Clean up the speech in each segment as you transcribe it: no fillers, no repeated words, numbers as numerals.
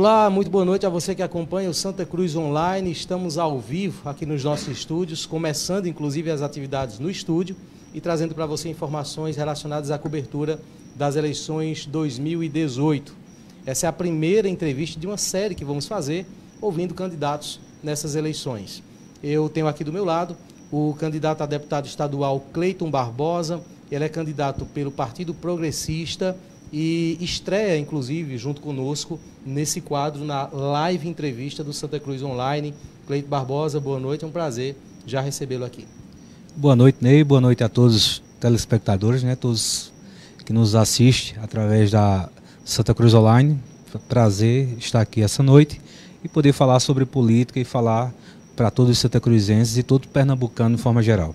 Olá, muito boa noite a você que acompanha o Santa Cruz Online. Estamos ao vivo aqui nos nossos estúdios, começando inclusive as atividades no estúdio e trazendo para você informações relacionadas à cobertura das eleições 2018. Essa é a primeira entrevista de uma série que vamos fazer, ouvindo candidatos nessas eleições. Eu tenho aqui do meu lado o candidato a deputado estadual Cleiton Barbosa. Ele é candidato pelo Partido Progressista e estreia, inclusive, junto conosco, nesse quadro, na live entrevista do Santa Cruz Online. Cleiton Barbosa, boa noite, é um prazer já recebê-lo aqui. Boa noite, Ney, boa noite a todos os telespectadores, todos que nos assistem através da Santa Cruz Online. Prazer estar aqui essa noite e poder falar sobre política e falar para todos os santacruzenses e todo pernambucano de forma geral.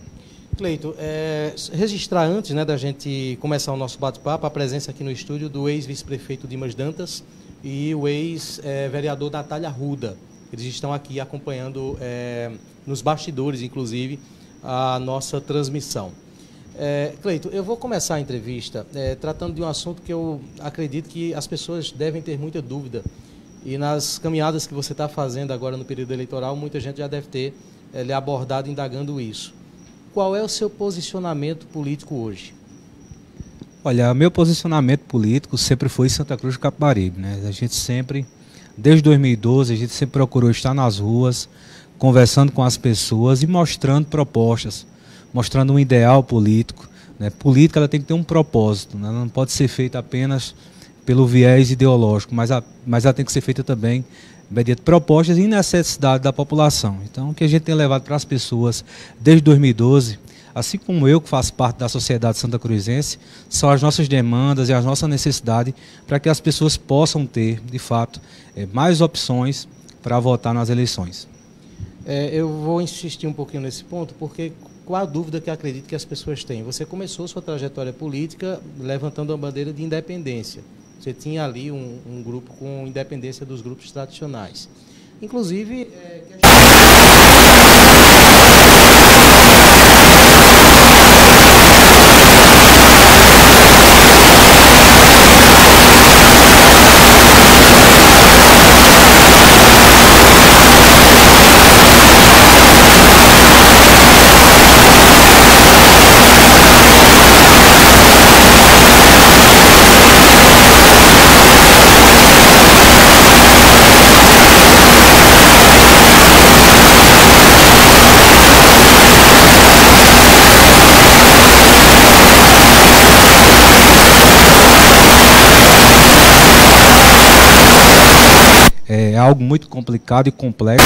Cleiton, registrar antes da gente começar o nosso bate-papo, a presença aqui no estúdio do ex-vice-prefeito Dimas Dantas e o ex-vereador Natália Arruda. Eles estão aqui acompanhando nos bastidores, inclusive, a nossa transmissão. Cleiton, eu vou começar a entrevista tratando de um assunto que eu acredito que as pessoas devem ter muita dúvida. E nas caminhadas que você está fazendo agora no período eleitoral, muita gente já deve ter lhe abordado indagando isso. Qual é o seu posicionamento político hoje? Olha, meu posicionamento político sempre foi Santa Cruz do Capibaribe, A gente sempre, desde 2012, a gente sempre procurou estar nas ruas, conversando com as pessoas e mostrando propostas, mostrando um ideal político. Política ela tem que ter um propósito, Ela não pode ser feita apenas pelo viés ideológico, mas ela tem que ser feita também mediante propostas e necessidade da população. Então, o que a gente tem levado para as pessoas desde 2012, assim como eu, que faço parte da sociedade santacruzense, são as nossas demandas e as nossas necessidades para que as pessoas possam ter, de fato, mais opções para votar nas eleições. Eu vou insistir um pouquinho nesse ponto, porque qual a dúvida que eu acredito que as pessoas têm? Você começou sua trajetória política levantando a bandeira de independência. Você tinha ali um grupo com independência dos grupos tradicionais. Inclusive, É algo muito complicado e complexo.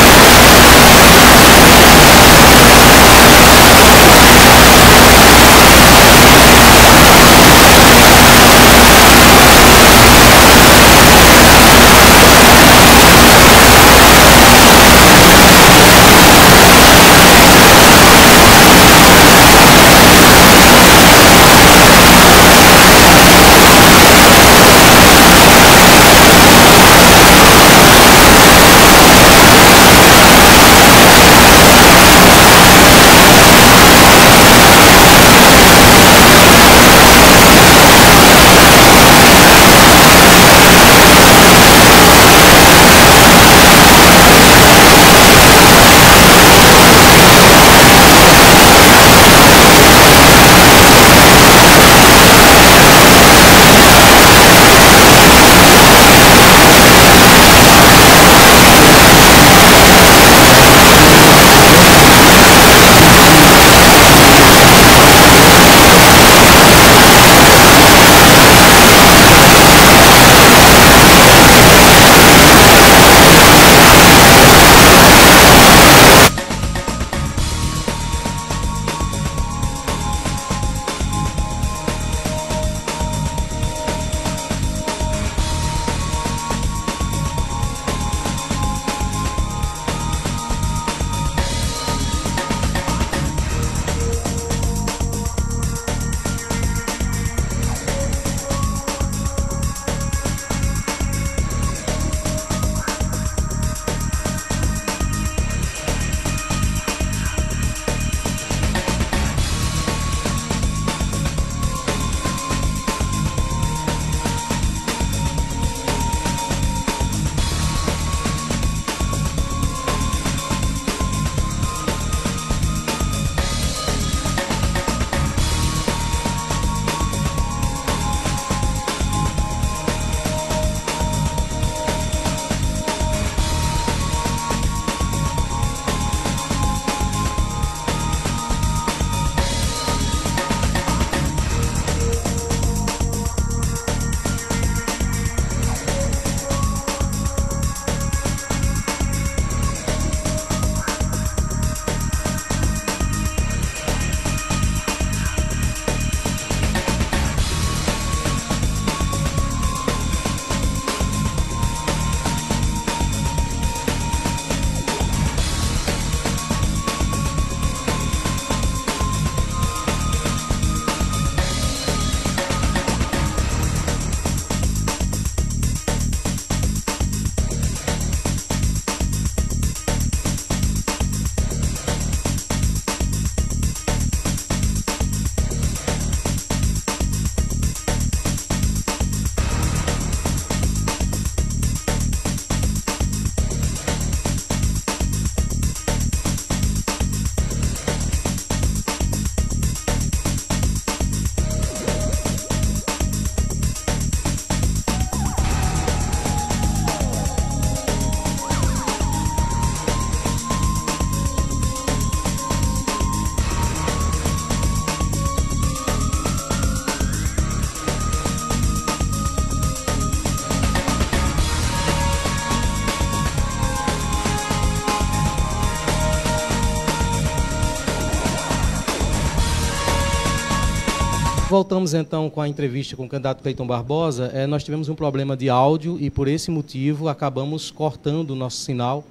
Voltamos então com a entrevista com o candidato Cleiton Barbosa. Nós tivemos um problema de áudio e por esse motivo acabamos cortando o nosso sinal,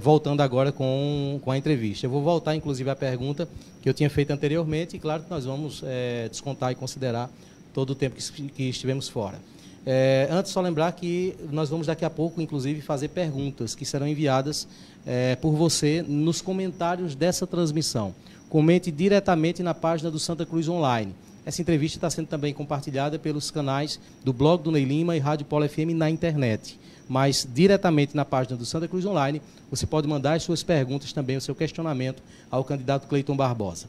voltando agora com a entrevista. Eu vou voltar inclusive à pergunta que eu tinha feito anteriormente e claro que nós vamos descontar e considerar todo o tempo que estivemos fora. Antes, só lembrar que nós vamos daqui a pouco, inclusive, fazer perguntas que serão enviadas por você nos comentários dessa transmissão. Comente diretamente na página do Santa Cruz Online. Essa entrevista está sendo também compartilhada pelos canais do blog do Ney Lima e Rádio Polo FM na internet. Mas diretamente na página do Santa Cruz Online, você pode mandar as suas perguntas também, o seu questionamento ao candidato Cleiton Barbosa.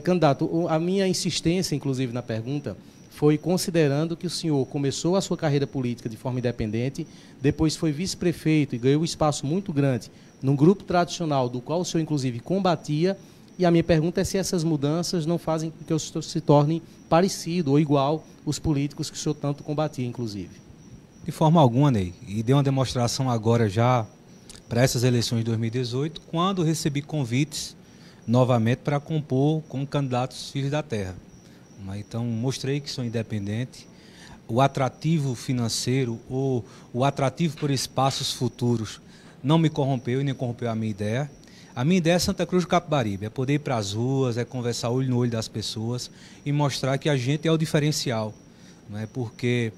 Candidato, a minha insistência, inclusive, na pergunta foi considerando que o senhor começou a sua carreira política de forma independente, depois foi vice-prefeito e ganhou um espaço muito grande num grupo tradicional do qual o senhor, inclusive, combatia. E a minha pergunta é se essas mudanças não fazem com que o senhor se torne parecido ou igual os políticos que o senhor tanto combatia, inclusive. De forma alguma, Ney. E dei uma demonstração agora já para essas eleições de 2018, quando recebi convites novamente para compor como candidatos Filhos da Terra. Então, mostrei que sou independente. O atrativo financeiro ou o atrativo por espaços futuros não me corrompeu e nem corrompeu a minha ideia. A minha ideia é Santa Cruz do Capibaribe, é poder ir para as ruas, é conversar olho no olho das pessoas e mostrar que a gente é o diferencial. Não é? Porque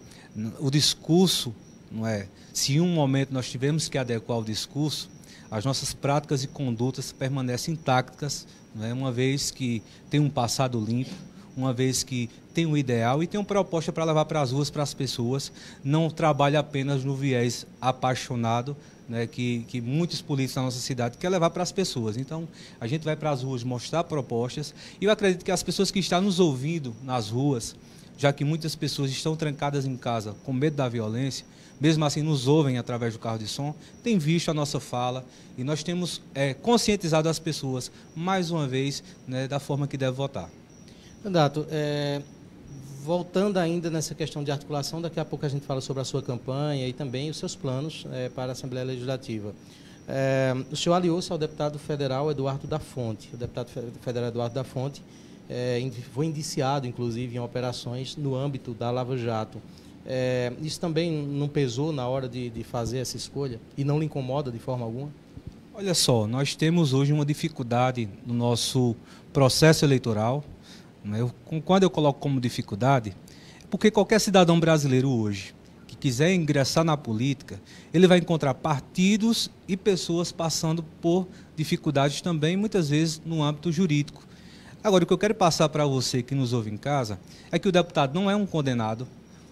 o discurso, não é? Se em um momento nós tivemos que adequar o discurso, as nossas práticas e condutas permanecem intactas, não é? Uma vez que tem um passado limpo, uma vez que tem um ideal e tem uma proposta para levar para as ruas, para as pessoas, não trabalha apenas no viés apaixonado, né, que muitos políticos na nossa cidade querem levar para as pessoas. Então, a gente vai para as ruas mostrar propostas e eu acredito que as pessoas que estão nos ouvindo nas ruas, já que muitas pessoas estão trancadas em casa com medo da violência, mesmo assim nos ouvem através do carro de som, têm visto a nossa fala e nós temos conscientizado as pessoas, mais uma vez, né, da forma que deve votar. Candidato, voltando ainda nessa questão de articulação, daqui a pouco a gente fala sobre a sua campanha e também os seus planos para a Assembleia Legislativa. O senhor aliou-se ao deputado federal Eduardo da Fonte. O deputado federal Eduardo da Fonte foi indiciado, inclusive, em operações no âmbito da Lava Jato. Isso também não pesou na hora de fazer essa escolha e não lhe incomoda de forma alguma? Olha só, nós temos hoje uma dificuldade no nosso processo eleitoral. Quando eu coloco como dificuldade, é porque qualquer cidadão brasileiro hoje que quiser ingressar na política, ele vai encontrar partidos e pessoas passando por dificuldades também, muitas vezes no âmbito jurídico. Agora, o que eu quero passar para você que nos ouve em casa é que o deputado não é um condenado,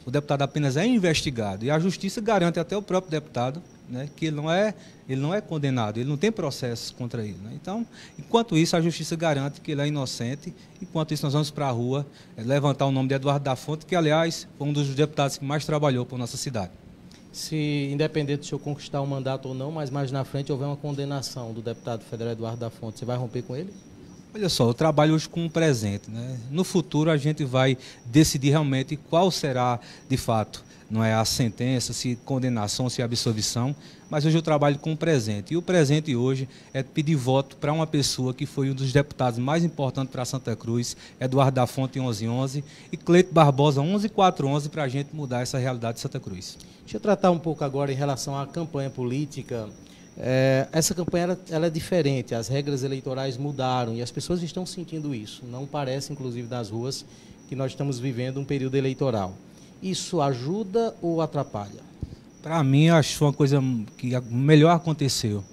o deputado apenas é investigado e a justiça garante até o próprio deputado, né, que ele não é condenado, ele não tem processos contra ele. Né? Então, enquanto isso, a justiça garante que ele é inocente. Enquanto isso, nós vamos para a rua levantar o nome de Eduardo da Fonte, que, aliás, foi um dos deputados que mais trabalhou por nossa cidade. Se, independente do senhor conquistar o mandato ou não, mas mais na frente houver uma condenação do deputado federal Eduardo da Fonte, você vai romper com ele? Olha só, eu trabalho hoje com o presente. Né? No futuro, a gente vai decidir realmente qual será, de fato, não é a sentença, se condenação, se absolvição, mas hoje eu trabalho com o presente. E o presente hoje é pedir voto para uma pessoa que foi um dos deputados mais importantes para Santa Cruz, Eduardo da Fonte 1111 e Cleiton Barbosa 11411, para a gente mudar essa realidade de Santa Cruz. Deixa eu tratar um pouco agora em relação à campanha política. Essa campanha ela é diferente, as regras eleitorais mudaram e as pessoas estão sentindo isso. Não parece, inclusive, das ruas, que nós estamos vivendo um período eleitoral. Isso ajuda ou atrapalha? Para mim, acho uma coisa que melhor aconteceu.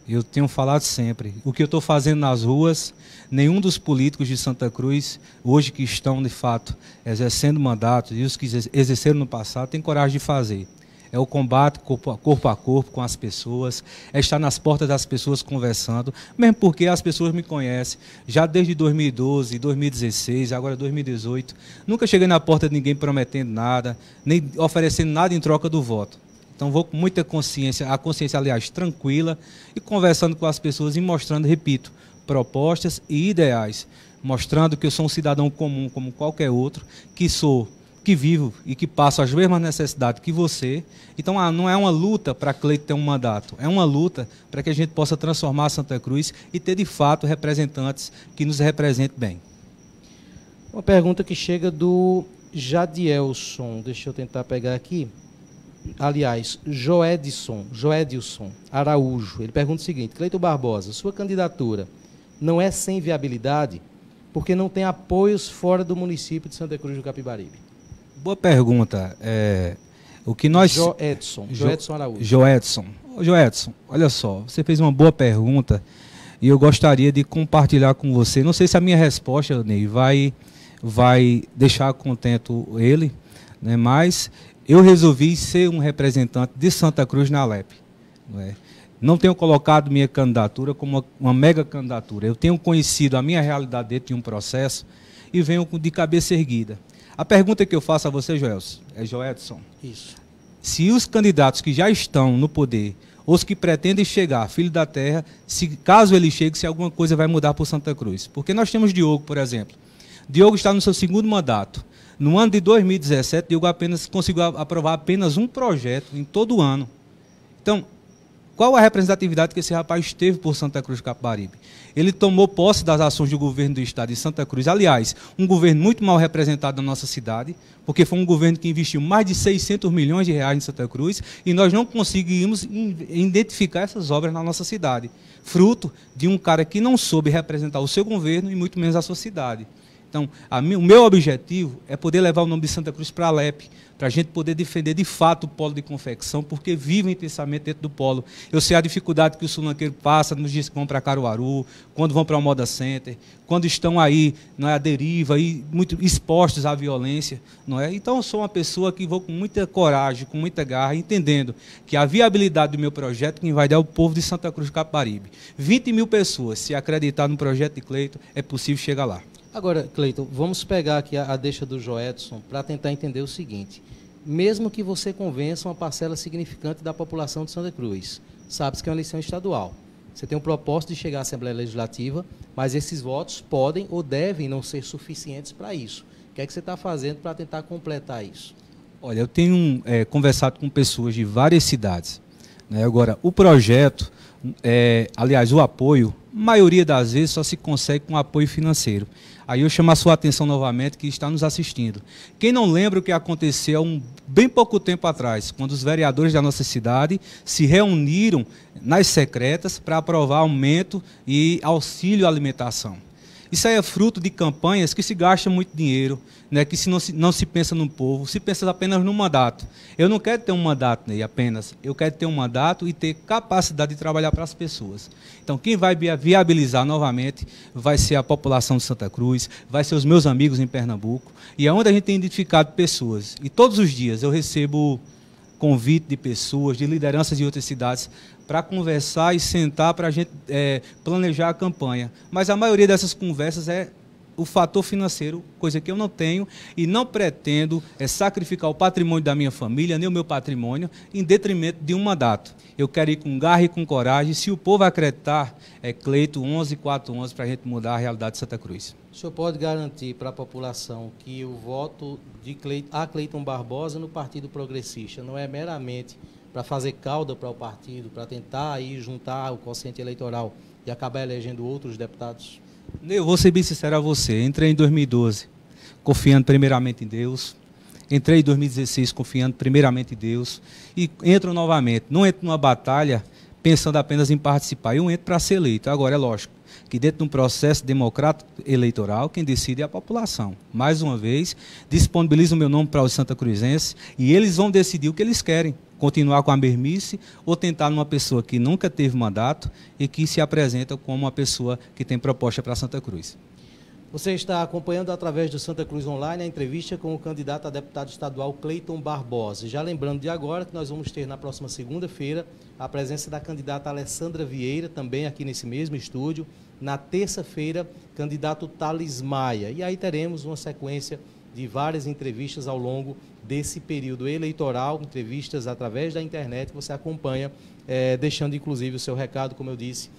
Eu tenho falado sempre, o que eu estou fazendo nas ruas, nenhum dos políticos de Santa Cruz, hoje que estão, de fato, exercendo mandatos, e os que exerceram no passado, têm coragem de fazer. É o combate corpo a corpo com as pessoas, é estar nas portas das pessoas conversando, mesmo porque as pessoas me conhecem, já desde 2012, 2016, agora 2018, nunca cheguei na porta de ninguém prometendo nada, nem oferecendo nada em troca do voto. Então vou com muita consciência, a consciência, aliás, tranquila, e conversando com as pessoas e mostrando, repito, propostas e ideais, mostrando que eu sou um cidadão comum, como qualquer outro, que vivo e que passo as mesmas necessidades que você. Então, não é uma luta para Cleiton ter um mandato, é uma luta para que a gente possa transformar Santa Cruz e ter, de fato, representantes que nos representem bem. Uma pergunta que chega do Jadielson, deixa eu tentar pegar aqui. Aliás, Joedson Araújo. Ele pergunta o seguinte: Cleiton Barbosa, sua candidatura não é sem viabilidade porque não tem apoios fora do município de Santa Cruz do Capibaribe? Boa pergunta. O que nós... Joedson Araújo. Joedson, olha só, você fez uma boa pergunta e eu gostaria de compartilhar com você. Não sei se a minha resposta, Ney, vai deixar contento ele, né? Mas eu resolvi ser um representante de Santa Cruz na Alep. Não tenho colocado minha candidatura como uma mega candidatura. Eu tenho conhecido a minha realidade dentro de um processo e venho de cabeça erguida. A pergunta que eu faço a você, Joedson, isso. Se os candidatos que já estão no poder, ou os que pretendem chegar, filho da terra, caso ele chegue, se alguma coisa vai mudar por Santa Cruz. Porque nós temos Diogo, por exemplo. Diogo está no seu segundo mandato. No ano de 2017, Diogo conseguiu aprovar apenas um projeto em todo o ano. Então, qual a representatividade que esse rapaz teve por Santa Cruz do Capibaribe? Ele tomou posse das ações do governo do estado de Santa Cruz. Aliás, um governo muito mal representado na nossa cidade, porque foi um governo que investiu mais de 600 milhões de reais em Santa Cruz e nós não conseguimos identificar essas obras na nossa cidade. Fruto de um cara que não soube representar o seu governo e muito menos a sua cidade. Então, o meu objetivo é poder levar o nome de Santa Cruz para a Alep, para a gente poder defender de fato o polo de confecção, porque vive intensamente dentro do polo. Eu sei a dificuldade que o sulanqueiro passa nos dias que vão para Caruaru, quando vão para o Moda Center, quando estão aí, não é, à deriva, e muito expostos à violência. Não é? Então, eu sou uma pessoa que vou com muita coragem, com muita garra, entendendo que a viabilidade do meu projeto quem vai dar é o povo de Santa Cruz do Capibaribe. 20 mil pessoas, se acreditar no projeto de Cleiton, é possível chegar lá. Agora, Cleiton, vamos pegar aqui a deixa do Joedson para tentar entender o seguinte. Mesmo que você convença uma parcela significante da população de Santa Cruz, sabe-se que é uma eleição estadual. Você tem um propósito de chegar à Assembleia Legislativa, mas esses votos podem ou devem não ser suficientes para isso. O que é que você está fazendo para tentar completar isso? Olha, eu tenho conversado com pessoas de várias cidades. Né? Agora, o projeto, aliás, o apoio, a maioria das vezes só se consegue com apoio financeiro. Aí eu chamo a sua atenção novamente, que está nos assistindo. Quem não lembra o que aconteceu há bem pouco tempo atrás, quando os vereadores da nossa cidade se reuniram nas secretas para aprovar aumento e auxílio à alimentação. Isso aí é fruto de campanhas que se gasta muito dinheiro, né, que não se pensa no povo, se pensa apenas no mandato. Eu não quero ter um mandato, né, apenas. Eu quero ter um mandato e ter capacidade de trabalhar para as pessoas. Então, quem vai viabilizar novamente vai ser a população de Santa Cruz, vai ser os meus amigos em Pernambuco. E é onde a gente tem identificado pessoas. E todos os dias eu recebo convite de pessoas, de lideranças de outras cidades, para conversar e sentar para a gente planejar a campanha. Mas a maioria dessas conversas é o fator financeiro, coisa que eu não tenho e não pretendo sacrificar o patrimônio da minha família, nem o meu patrimônio, em detrimento de um mandato. Eu quero ir com garra e com coragem. Se o povo acreditar, Cleiton 11411 para a gente mudar a realidade de Santa Cruz. O senhor pode garantir para a população que o voto de Cleiton Barbosa no Partido Progressista não é meramente para fazer cauda para o partido, para tentar aí juntar o quociente eleitoral e acabar elegendo outros deputados? Eu vou ser bem sincero a você. Entrei em 2012 confiando primeiramente em Deus. Entrei em 2016 confiando primeiramente em Deus. E entro novamente. Não entro numa batalha pensando apenas em participar. Eu entro para ser eleito. Agora, é lógico que dentro de um processo democrático eleitoral, quem decide é a população. Mais uma vez, disponibilizo o meu nome para os santacruzenses e eles vão decidir o que eles querem. Continuar com a mesmice ou tentar numa pessoa que nunca teve mandato e que se apresenta como uma pessoa que tem proposta para Santa Cruz. Você está acompanhando através do Santa Cruz Online a entrevista com o candidato a deputado estadual Cleiton Barbosa. Já lembrando de agora que nós vamos ter na próxima segunda-feira a presença da candidata Alessandra Vieira, também aqui nesse mesmo estúdio. Na terça-feira, candidato Thales Maia. E aí teremos uma sequência de várias entrevistas ao longo desse período eleitoral, entrevistas através da internet, você acompanha, deixando inclusive o seu recado, como eu disse,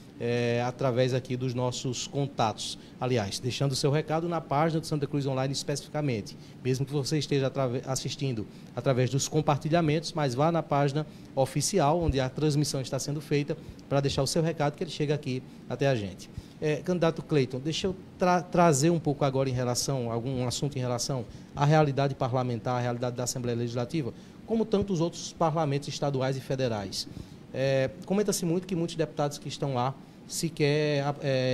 através aqui dos nossos contatos. Aliás, deixando o seu recado na página do Santa Cruz Online especificamente, mesmo que você esteja assistindo através dos compartilhamentos, mas vá na página oficial, onde a transmissão está sendo feita, para deixar o seu recado, que ele chega aqui até a gente. Candidato Cleiton, deixa eu trazer um pouco agora algum assunto em relação à realidade parlamentar, à realidade da Assembleia Legislativa, como tantos outros parlamentos estaduais e federais. Comenta-se muito que muitos deputados que estão lá sequer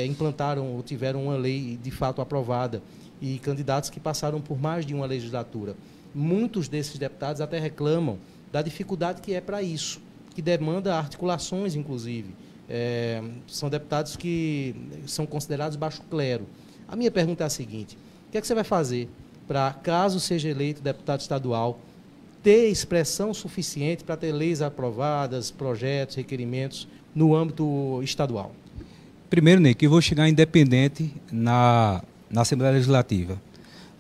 implantaram ou tiveram uma lei de fato aprovada, e candidatos que passaram por mais de uma legislatura. Muitos desses deputados até reclamam da dificuldade que é para isso, que demanda articulações, inclusive. São deputados que são considerados baixo clero. A minha pergunta é a seguinte: o que é que você vai fazer para, caso seja eleito deputado estadual, ter expressão suficiente para ter leis aprovadas, projetos, requerimentos no âmbito estadual? Primeiro, Ney, que eu vou chegar independente na Assembleia Legislativa.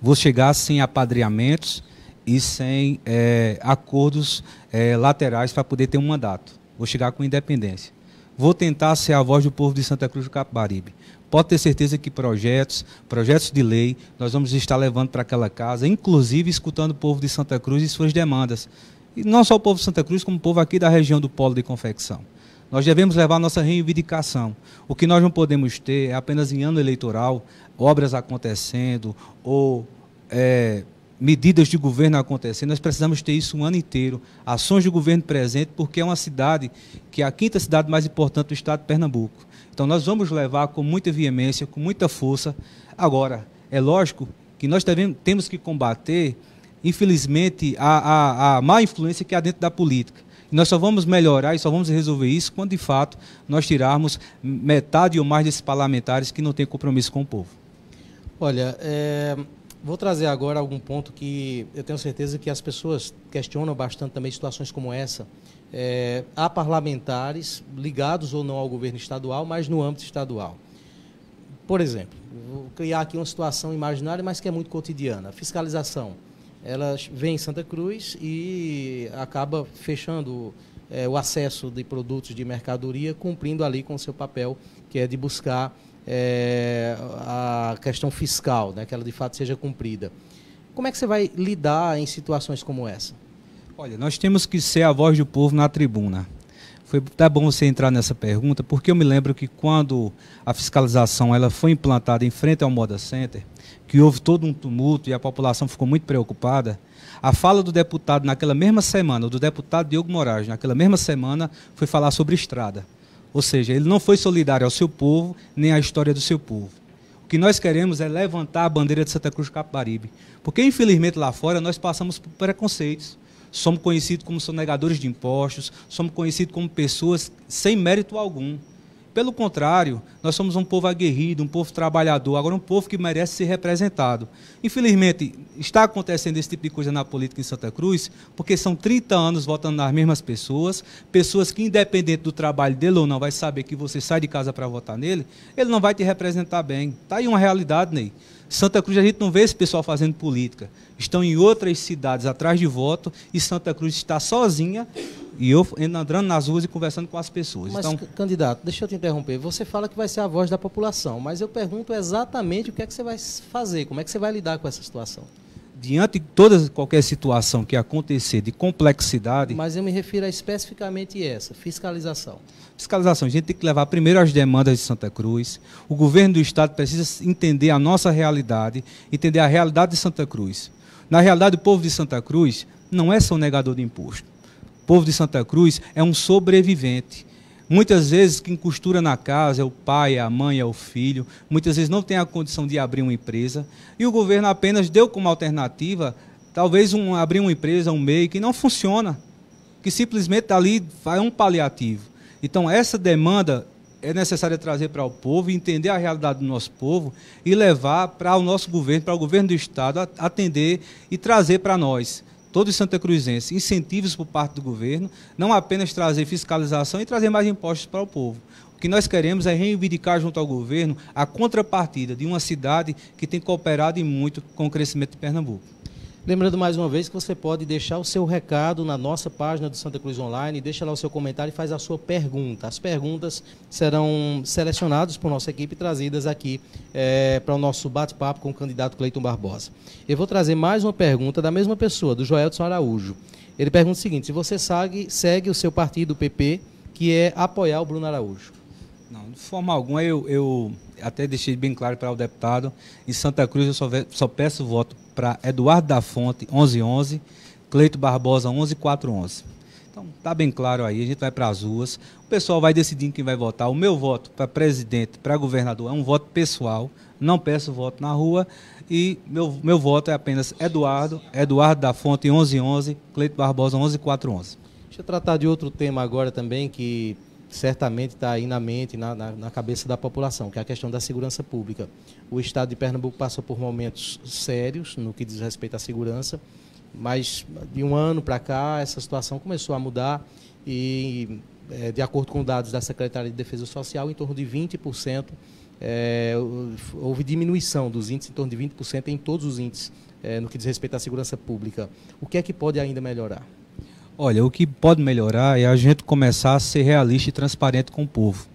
Vou chegar sem apadrinhamentos e sem acordos laterais para poder ter um mandato. Vou chegar com independência. Vou tentar ser a voz do povo de Santa Cruz do Capibaribe. Pode ter certeza que projetos de lei, nós vamos estar levando para aquela casa, inclusive escutando o povo de Santa Cruz e suas demandas. E não só o povo de Santa Cruz, como o povo aqui da região do Polo de Confecção. Nós devemos levar a nossa reivindicação. O que nós não podemos ter é apenas em ano eleitoral, obras acontecendo ou medidas de governo acontecendo. Nós precisamos ter isso um ano inteiro, ações de governo presente, porque é uma cidade que é a quinta cidade mais importante do estado de Pernambuco. Então nós vamos levar com muita veemência, com muita força. Agora, é lógico que nós temos que combater, infelizmente, a má influência que há dentro da política. E nós só vamos melhorar e só vamos resolver isso quando, de fato, nós tirarmos metade ou mais desses parlamentares que não têm compromisso com o povo. Olha, vou trazer agora algum ponto que eu tenho certeza que as pessoas questionam bastante também, situações como essa. Há parlamentares ligados ou não ao governo estadual, mas no âmbito estadual. Por exemplo, vou criar aqui uma situação imaginária, mas que é muito cotidiana. A fiscalização, ela vem em Santa Cruz e acaba fechando o acesso de produtos de mercadoria, cumprindo ali com o seu papel, que é de buscar a questão fiscal, né, que ela de fato seja cumprida. Como é que você vai lidar em situações como essa? Olha, nós temos que ser a voz do povo na tribuna. Foi até bom você entrar nessa pergunta, porque eu me lembro que quando a fiscalização ela foi implantada em frente ao Moda Center, que houve todo um tumulto e a população ficou muito preocupada, a fala do deputado naquela mesma semana, do deputado Diogo Moraes, naquela mesma semana, foi falar sobre estrada. Ou seja, ele não foi solidário ao seu povo, nem à história do seu povo. O que nós queremos é levantar a bandeira de Santa Cruz do Capibaribe, porque infelizmente lá fora nós passamos por preconceitos. Somos conhecidos como sonegadores de impostos, somos conhecidos como pessoas sem mérito algum. Pelo contrário, nós somos um povo aguerrido, um povo trabalhador, agora um povo que merece ser representado. Infelizmente, está acontecendo esse tipo de coisa na política em Santa Cruz, porque são 30 anos votando nas mesmas pessoas, pessoas que, independente do trabalho dele ou não, vai saber que você sai de casa para votar nele, ele não vai te representar bem. Está aí uma realidade, Ney. Santa Cruz, a gente não vê esse pessoal fazendo política. Estão em outras cidades atrás de voto e Santa Cruz está sozinha e eu andando nas ruas e conversando com as pessoas. Mas, então, candidato, deixa eu te interromper. Você fala que vai ser a voz da população, mas eu pergunto exatamente o que é que você vai fazer, como é que você vai lidar com essa situação? Diante de qualquer situação que acontecer de complexidade... Mas eu me refiro a especificamente essa, fiscalização. Fiscalização, a gente tem que levar primeiro as demandas de Santa Cruz. O governo do estado precisa entender a nossa realidade, entender a realidade de Santa Cruz. Na realidade, o povo de Santa Cruz não é sonegador de imposto. O povo de Santa Cruz é um sobrevivente. Muitas vezes quem costura na casa é o pai, é a mãe, é o filho. Muitas vezes não tem a condição de abrir uma empresa. E o governo apenas deu como alternativa, talvez abrir uma empresa, um MEI, que não funciona. Que simplesmente ali vai um paliativo. Então essa demanda é necessário trazer para o povo, entender a realidade do nosso povo e levar para o nosso governo, para o governo do estado, atender e trazer para nós, todos os santacruzenses, incentivos por parte do governo, não apenas trazer fiscalização e trazer mais impostos para o povo. O que nós queremos é reivindicar junto ao governo a contrapartida de uma cidade que tem cooperado e muito com o crescimento de Pernambuco. Lembrando mais uma vez que você pode deixar o seu recado na nossa página do Santa Cruz Online, deixa lá o seu comentário e faz a sua pergunta. As perguntas serão selecionadas por nossa equipe e trazidas aqui para o nosso bate-papo com o candidato Cleiton Barbosa. Eu vou trazer mais uma pergunta da mesma pessoa, do Joelson Araújo. Ele pergunta o seguinte: se você segue o seu partido, o PP, que é apoiar o Bruno Araújo? Não, de forma alguma. Eu até deixei bem claro para o deputado, em Santa Cruz eu só peço voto para Eduardo da Fonte, 1111, Cleiton Barbosa, 11411. Então, está bem claro aí, a gente vai para as ruas, o pessoal vai decidir quem vai votar. O meu voto para presidente, para governador, é um voto pessoal, não peço voto na rua, e meu voto é apenas Eduardo da Fonte, 1111, Cleiton Barbosa, 11411. Deixa eu tratar de outro tema agora também, que certamente está aí na mente, na cabeça da população, que é a questão da segurança pública. O estado de Pernambuco passou por momentos sérios no que diz respeito à segurança, mas de um ano para cá essa situação começou a mudar e, de acordo com dados da Secretaria de Defesa Social, em torno de 20%, houve diminuição dos índices, em torno de 20% em todos os índices, no que diz respeito à segurança pública. O que é que pode ainda melhorar? Olha, o que pode melhorar é a gente começar a ser realista e transparente com o povo.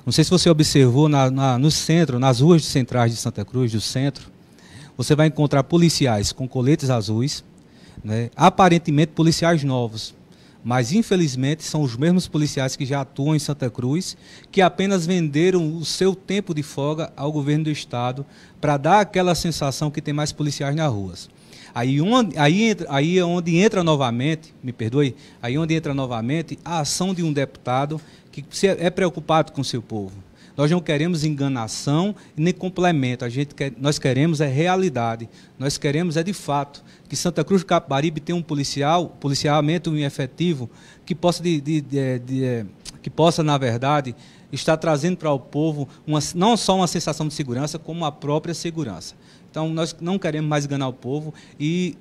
Não sei se você observou no centro, nas ruas centrais de Santa Cruz, do centro, você vai encontrar policiais com coletes azuis, né, aparentemente policiais novos, mas infelizmente são os mesmos policiais que já atuam em Santa Cruz, que apenas venderam o seu tempo de folga ao governo do estado para dar aquela sensação que tem mais policiais nas ruas. Aí é onde entra novamente, me perdoe, aí onde entra novamente a ação de um deputado que é preocupado com o seu povo. Nós não queremos enganação nem complemento, nós queremos é realidade, nós queremos de fato que Santa Cruz do Capibaribe tenha um policiamento efetivo que possa, na verdade, estar trazendo para o povo não só uma sensação de segurança, como a própria segurança. Então, nós não queremos mais enganar o povo e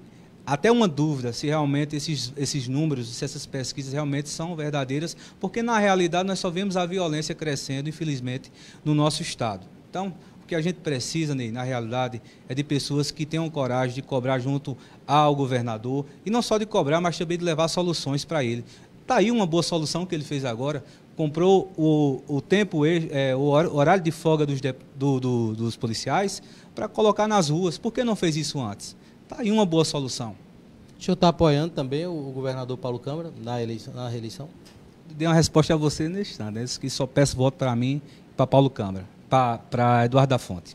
até uma dúvida se realmente esses números, se essas pesquisas realmente são verdadeiras, porque na realidade nós só vemos a violência crescendo, infelizmente, no nosso estado. Então, o que a gente precisa, Ney, na realidade, é de pessoas que tenham coragem de cobrar junto ao governador, e não só de cobrar, mas também de levar soluções para ele. Está aí uma boa solução que ele fez agora, comprou o horário de folga dos policiais para colocar nas ruas. Por que não fez isso antes? Está aí uma boa solução. O senhor está apoiando também o governador Paulo Câmara na reeleição? Dei uma resposta a você nesse instante, né? Que só peço voto para mim e para Paulo Câmara, para Eduardo da Fonte.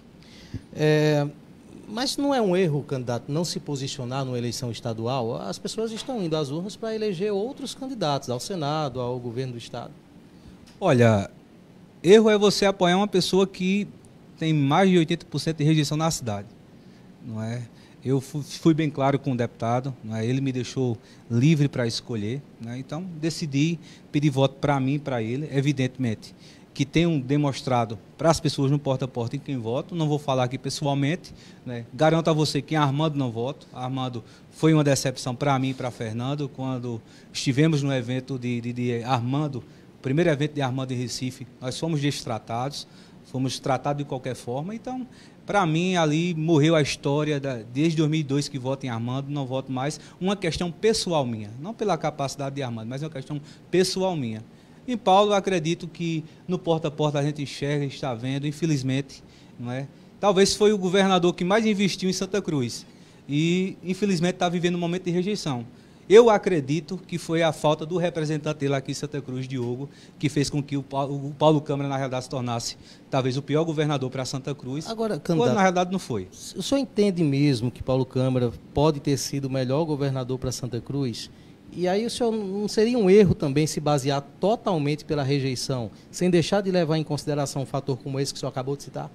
Mas não é um erro, candidato, não se posicionar numa eleição estadual? As pessoas estão indo às urnas para eleger outros candidatos ao Senado, ao governo do estado. Olha, erro é você apoiar uma pessoa que tem mais de 80% de rejeição na cidade, não é? Eu fui bem claro com o deputado, não é? Ele me deixou livre para escolher, né? Então decidi pedir voto para mim e para ele, evidentemente que tenham demonstrado para as pessoas no porta a porta em quem voto. Não vou falar aqui pessoalmente, né? Garanto a você que em Armando não voto. Armando foi uma decepção para mim e para Fernando. Quando estivemos no evento de Armando, o primeiro evento de Armando em Recife, nós fomos destratados, fomos tratados de qualquer forma. Então, para mim, ali morreu a história, desde 2002 que voto em Armando, não voto mais. Uma questão pessoal minha, não pela capacidade de Armando, mas uma questão pessoal minha. Em Paulo, eu acredito que no porta a porta a gente enxerga, está vendo, infelizmente, não é? Talvez foi o governador que mais investiu em Santa Cruz e, infelizmente, está vivendo um momento de rejeição. Eu acredito que foi a falta do representante dele aqui em Santa Cruz, Diogo, que fez com que o Paulo Câmara, na realidade, se tornasse talvez o pior governador para Santa Cruz. Agora, quando na realidade não foi. O senhor entende mesmo que Paulo Câmara pode ter sido o melhor governador para Santa Cruz? E aí o senhor não seria um erro também se basear totalmente pela rejeição, sem deixar de levar em consideração um fator como esse que o senhor acabou de citar?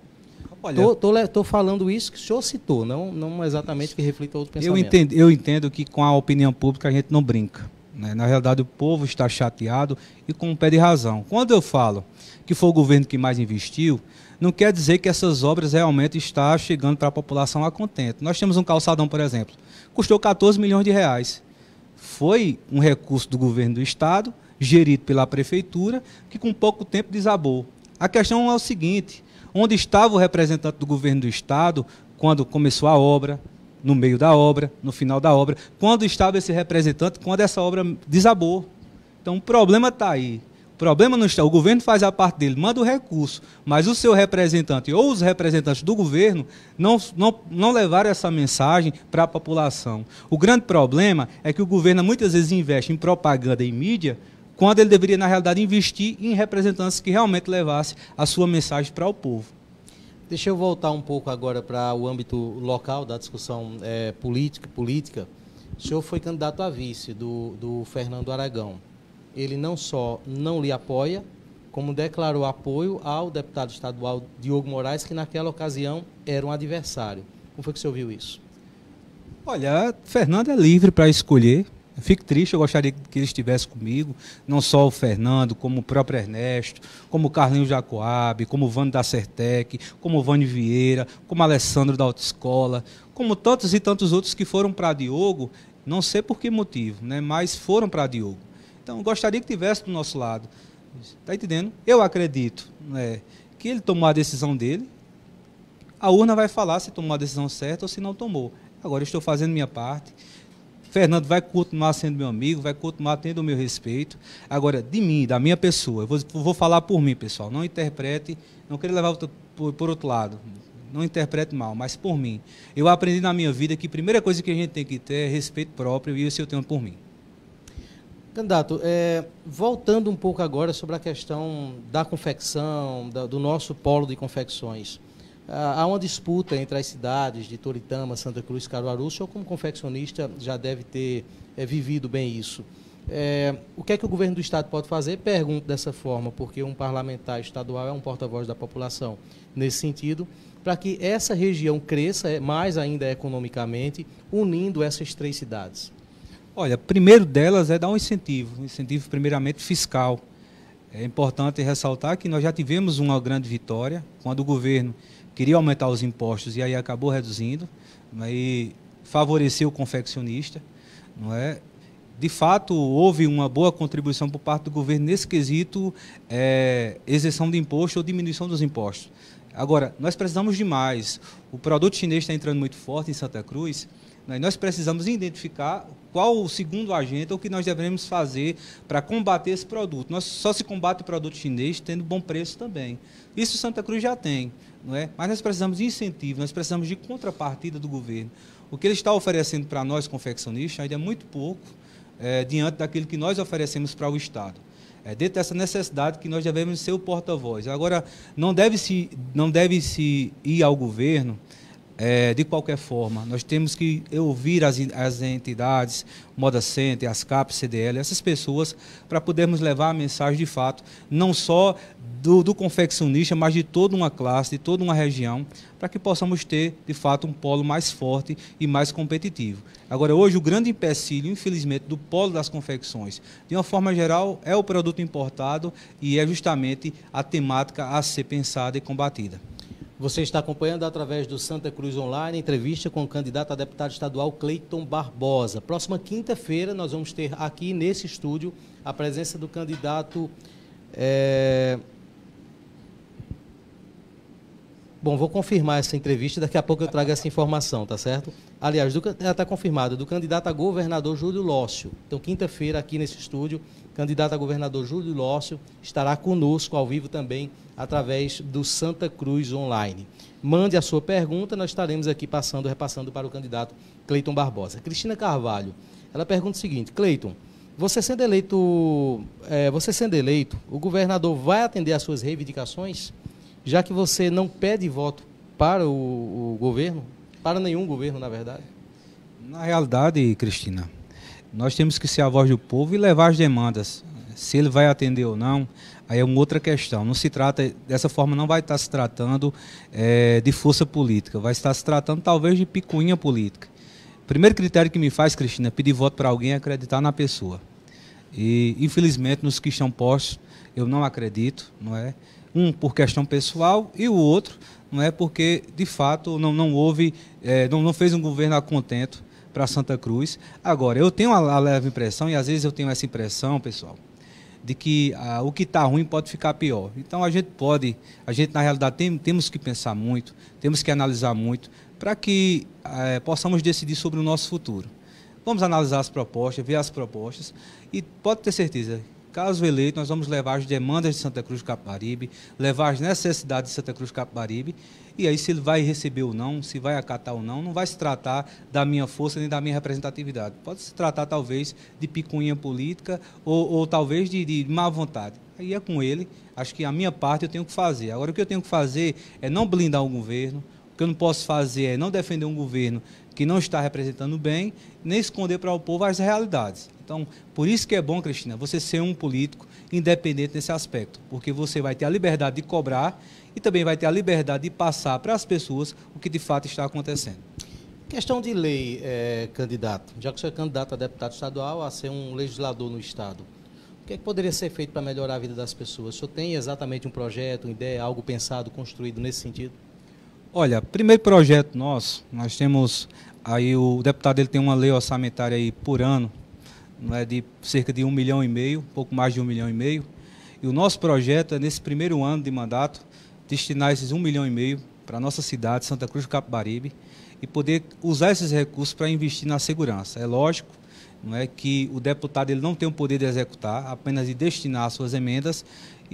Estou falando isso que o senhor citou, não exatamente que reflita outro pensamento. Eu entendo que com a opinião pública a gente não brinca, né? Na realidade o povo está chateado e com um pé de razão. Quando eu falo que foi o governo que mais investiu, não quer dizer que essas obras realmente estão chegando para a população a contento. Nós temos um calçadão, por exemplo, custou 14 milhões de reais. Foi um recurso do governo do estado, gerido pela prefeitura, que com pouco tempo desabou. A questão é o seguinte: onde estava o representante do governo do estado quando começou a obra? no meio da obra, no final da obra, quando estava esse representante, quando essa obra desabou. Então o problema está aí. O problema não está, o governo faz a parte dele, manda o recurso, mas o seu representante ou os representantes do governo não levaram essa mensagem para a população. O grande problema é que o governo muitas vezes investe em propaganda e mídia, quando ele deveria, na realidade, investir em representantes que realmente levassem a sua mensagem para o povo. Deixa eu voltar um pouco agora para o âmbito local da discussão política. O senhor foi candidato a vice do Fernando Aragão. Ele não só não lhe apoia, como declarou apoio ao deputado estadual Diogo Moraes, que naquela ocasião era um adversário. Como foi que o senhor viu isso? Olha, Fernando é livre para escolher. Eu fico triste, eu gostaria que ele estivesse comigo, não só o Fernando, como o próprio Ernesto, como o Carlinhos Jacoab, como o Vando da Sertec, como o Vânia Vieira, como o Alessandro da Autoescola, como tantos e tantos outros que foram para Diogo, não sei por que motivo, né, mas foram para Diogo. Então, eu gostaria que estivesse do nosso lado. Está entendendo? Eu acredito, né, que ele tomou a decisão dele, a urna vai falar se tomou a decisão certa ou se não tomou. Agora, eu estou fazendo minha parte. Fernando vai continuar sendo meu amigo, vai continuar tendo o meu respeito. Agora, de mim, da minha pessoa, eu vou falar por mim, pessoal. Não interprete, não quero levar por outro lado. Não interprete mal, mas por mim. Eu aprendi na minha vida que a primeira coisa que a gente tem que ter é respeito próprio, e isso eu tenho por mim. Candidato, voltando um pouco agora sobre a questão da confecção, do nosso polo de confecções. Há uma disputa entre as cidades de Toritama, Santa Cruz e Caruaru. O senhor, como confeccionista, já deve ter vivido bem isso. O que é que o governo do estado pode fazer? Pergunto dessa forma, porque um parlamentar estadual é um porta-voz da população nesse sentido, para que essa região cresça mais ainda economicamente, unindo essas três cidades. Olha, primeiro delas é dar um incentivo primeiramente fiscal. É importante ressaltar que nós já tivemos uma grande vitória, quando o governo queria aumentar os impostos e aí acabou reduzindo, né, e favoreceu o confeccionista. Não é? De fato, houve uma boa contribuição por parte do governo nesse quesito, isenção de imposto ou diminuição dos impostos. Agora, nós precisamos de mais. O produto chinês está entrando muito forte em Santa Cruz, né, e nós precisamos identificar qual o segundo agente ou o que nós devemos fazer para combater esse produto. Nós só se combate o produto chinês tendo bom preço também. Isso Santa Cruz já tem, não é? Mas nós precisamos de incentivo, nós precisamos de contrapartida do governo. O que ele está oferecendo para nós, confeccionistas, ainda é muito pouco diante daquilo que nós oferecemos para o Estado. Dentro dessa necessidade que nós devemos ser o porta-voz. Agora, não deve-se ir ao governo de qualquer forma. Nós temos que ouvir as entidades, Moda Center, as CAP, CDL, essas pessoas, para podermos levar a mensagem de fato, não só do confeccionista, mas de toda uma classe, de toda uma região, para que possamos ter, de fato, um polo mais forte e mais competitivo. Agora, hoje, o grande empecilho, infelizmente, do polo das confecções, de uma forma geral, é o produto importado e é justamente a temática a ser pensada e combatida. Você está acompanhando através do Santa Cruz Online, entrevista com o candidato a deputado estadual Cleiton Barbosa. Próxima quinta-feira nós vamos ter aqui nesse estúdio a presença do candidato... Bom, vou confirmar essa entrevista, daqui a pouco eu trago essa informação, tá certo? Aliás, já está confirmado, do candidato a governador Júlio Lócio. Então, quinta-feira, aqui nesse estúdio, candidato a governador Júlio Lócio estará conosco ao vivo também, através do Santa Cruz Online. Mande a sua pergunta, nós estaremos aqui repassando para o candidato Cleiton Barbosa. Cristina Carvalho, ela pergunta o seguinte: Cleiton, você sendo eleito, o governador vai atender às suas reivindicações, já que você não pede voto para o governo, para nenhum governo, na verdade? Na realidade, Cristina, nós temos que ser a voz do povo e levar as demandas. Se ele vai atender ou não, aí é uma outra questão. Não se trata, dessa forma não vai estar se tratando de força política, vai estar se tratando talvez de picuinha política. O primeiro critério que me faz, Cristina, pedir voto para alguém é acreditar na pessoa. E, infelizmente, nos que estão postos, eu não acredito, não é? Um por questão pessoal e o outro, não é, porque de fato não houve, não fez um governo a contento para Santa Cruz. Agora, eu tenho a leve impressão, e às vezes eu tenho essa impressão, pessoal, de que o que está ruim pode ficar pior. Então a gente na realidade temos que pensar muito, temos que analisar muito para que possamos decidir sobre o nosso futuro. Vamos analisar as propostas, ver as propostas e pode ter certeza, caso eleito, nós vamos levar as demandas de Santa Cruz do Capibaribe, levar as necessidades de Santa Cruz do Capibaribe, e aí se ele vai receber ou não, se vai acatar ou não vai se tratar da minha força nem da minha representatividade. Pode se tratar talvez de picuinha política ou talvez de má vontade. Aí é com ele, acho que a minha parte eu tenho que fazer. Agora o que eu tenho que fazer é não blindar o governo, o que eu não posso fazer é não defender um governo que não está representando bem, nem esconder para o povo as realidades. Então, por isso que é bom, Cristina, você ser um político independente nesse aspecto, porque você vai ter a liberdade de cobrar e também vai ter a liberdade de passar para as pessoas o que de fato está acontecendo. Questão de lei, candidato. Já que o senhor é candidato a deputado estadual, a ser um legislador no Estado, o que é que poderia ser feito para melhorar a vida das pessoas? O senhor tem exatamente um projeto, uma ideia, algo pensado, construído nesse sentido? Olha, primeiro projeto nosso, nós temos aí o deputado ele tem uma lei orçamentária aí por ano, não é, de cerca de 1,5 milhão, um pouco mais de 1,5 milhão, e o nosso projeto é nesse primeiro ano de mandato destinar esses 1,5 milhão para a nossa cidade, Santa Cruz do Capibaribe, e poder usar esses recursos para investir na segurança. É lógico, não é, que o deputado ele não tem o poder de executar, apenas de destinar as suas emendas,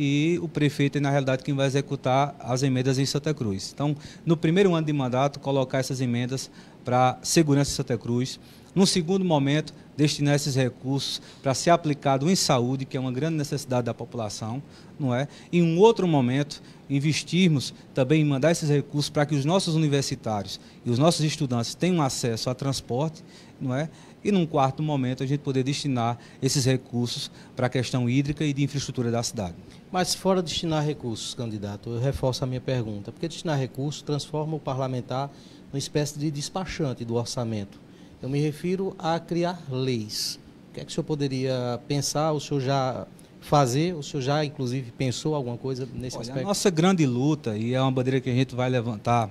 e o prefeito é, na realidade, quem vai executar as emendas em Santa Cruz. Então, no primeiro ano de mandato, colocar essas emendas para segurança em Santa Cruz. No segundo momento, destinar esses recursos para ser aplicado em saúde, que é uma grande necessidade da população, não é? Em um outro momento, investirmos também em mandar esses recursos para que os nossos universitários e os nossos estudantes tenham acesso a transporte, não é? E num quarto momento, a gente poder destinar esses recursos para a questão hídrica e de infraestrutura da cidade. Mas fora destinar recursos, candidato, eu reforço a minha pergunta, porque destinar recursos transforma o parlamentar numa espécie de despachante do orçamento. Eu me refiro a criar leis. O que é que o senhor poderia pensar, o senhor já fazer, o senhor já, inclusive, pensou alguma coisa nesse aspecto? A nossa grande luta, e é uma bandeira que a gente vai levantar,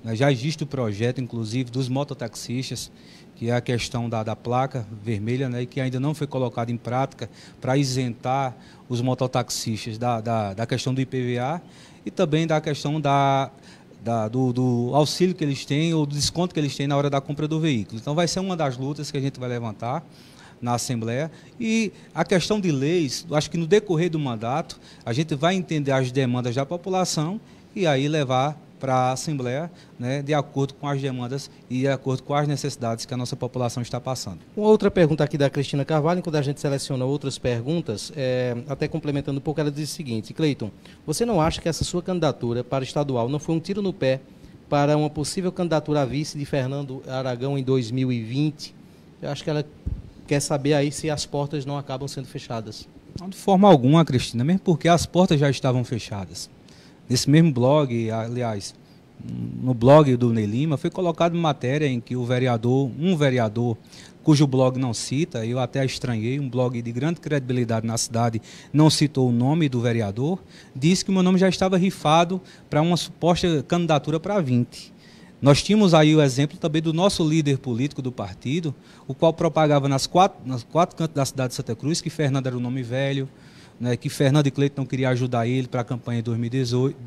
né, já existe o projeto, inclusive, dos mototaxistas, que é a questão da placa vermelha, né, e que ainda não foi colocado em prática para isentar os mototaxistas da questão do IPVA e também da questão do auxílio que eles têm ou do desconto que eles têm na hora da compra do veículo. Então vai ser uma das lutas que a gente vai levantar na Assembleia. E a questão de leis, acho que no decorrer do mandato, a gente vai entender as demandas da população e aí levar para a Assembleia, né, de acordo com as demandas e de acordo com as necessidades que a nossa população está passando. Uma outra pergunta aqui da Cristina Carvalho, enquanto a gente seleciona outras perguntas, até complementando um pouco, ela diz o seguinte: Cleiton, você não acha que essa sua candidatura para estadual não foi um tiro no pé para uma possível candidatura a vice de Fernando Aragão em 2020? Eu acho que ela quer saber aí se as portas não acabam sendo fechadas. Não, de forma alguma, Cristina, mesmo porque as portas já estavam fechadas. Nesse mesmo blog, aliás, no blog do Ney Lima, foi colocado matéria em que um vereador, cujo blog não cita, eu até estranhei, um blog de grande credibilidade na cidade, não citou o nome do vereador, disse que o meu nome já estava rifado para uma suposta candidatura para 20. Nós tínhamos aí o exemplo também do nosso líder político do partido, o qual propagava nas quatro cantos da cidade de Santa Cruz que Fernando era um nome velho, né, que Fernando e Cleiton não queria ajudar ele para a campanha de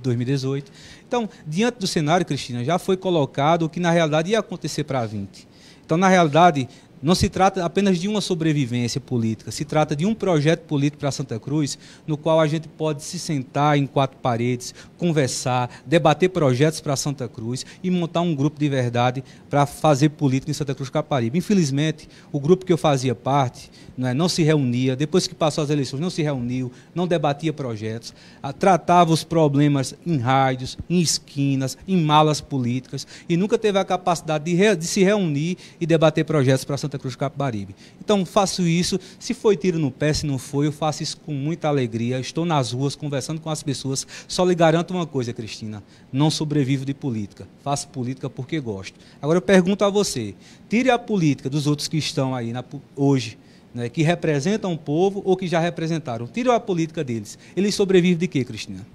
2018. Então, diante do cenário, Cristina, já foi colocado o que na realidade ia acontecer para 20. Então, na realidade, não se trata apenas de uma sobrevivência política, se trata de um projeto político para Santa Cruz, no qual a gente pode se sentar em quatro paredes, conversar, debater projetos para Santa Cruz e montar um grupo de verdade para fazer política em Santa Cruz do Capibaribe. Infelizmente, o grupo que eu fazia parte não se reunia, depois que passou as eleições, não se reuniu, não debatia projetos, tratava os problemas em rádios, em esquinas, em malas políticas e nunca teve a capacidade de se reunir e debater projetos para Santa Cruz do Capibaribe. Então, faço isso, se foi tiro no pé, se não foi, eu faço isso com muita alegria, estou nas ruas conversando com as pessoas, só lhe garanto uma coisa, Cristina, não sobrevivo de política, faço política porque gosto. Agora eu pergunto a você, tire a política dos outros que estão aí hoje, né, que representam o povo ou que já representaram, tire a política deles, eles sobrevivem de quê, Cristina?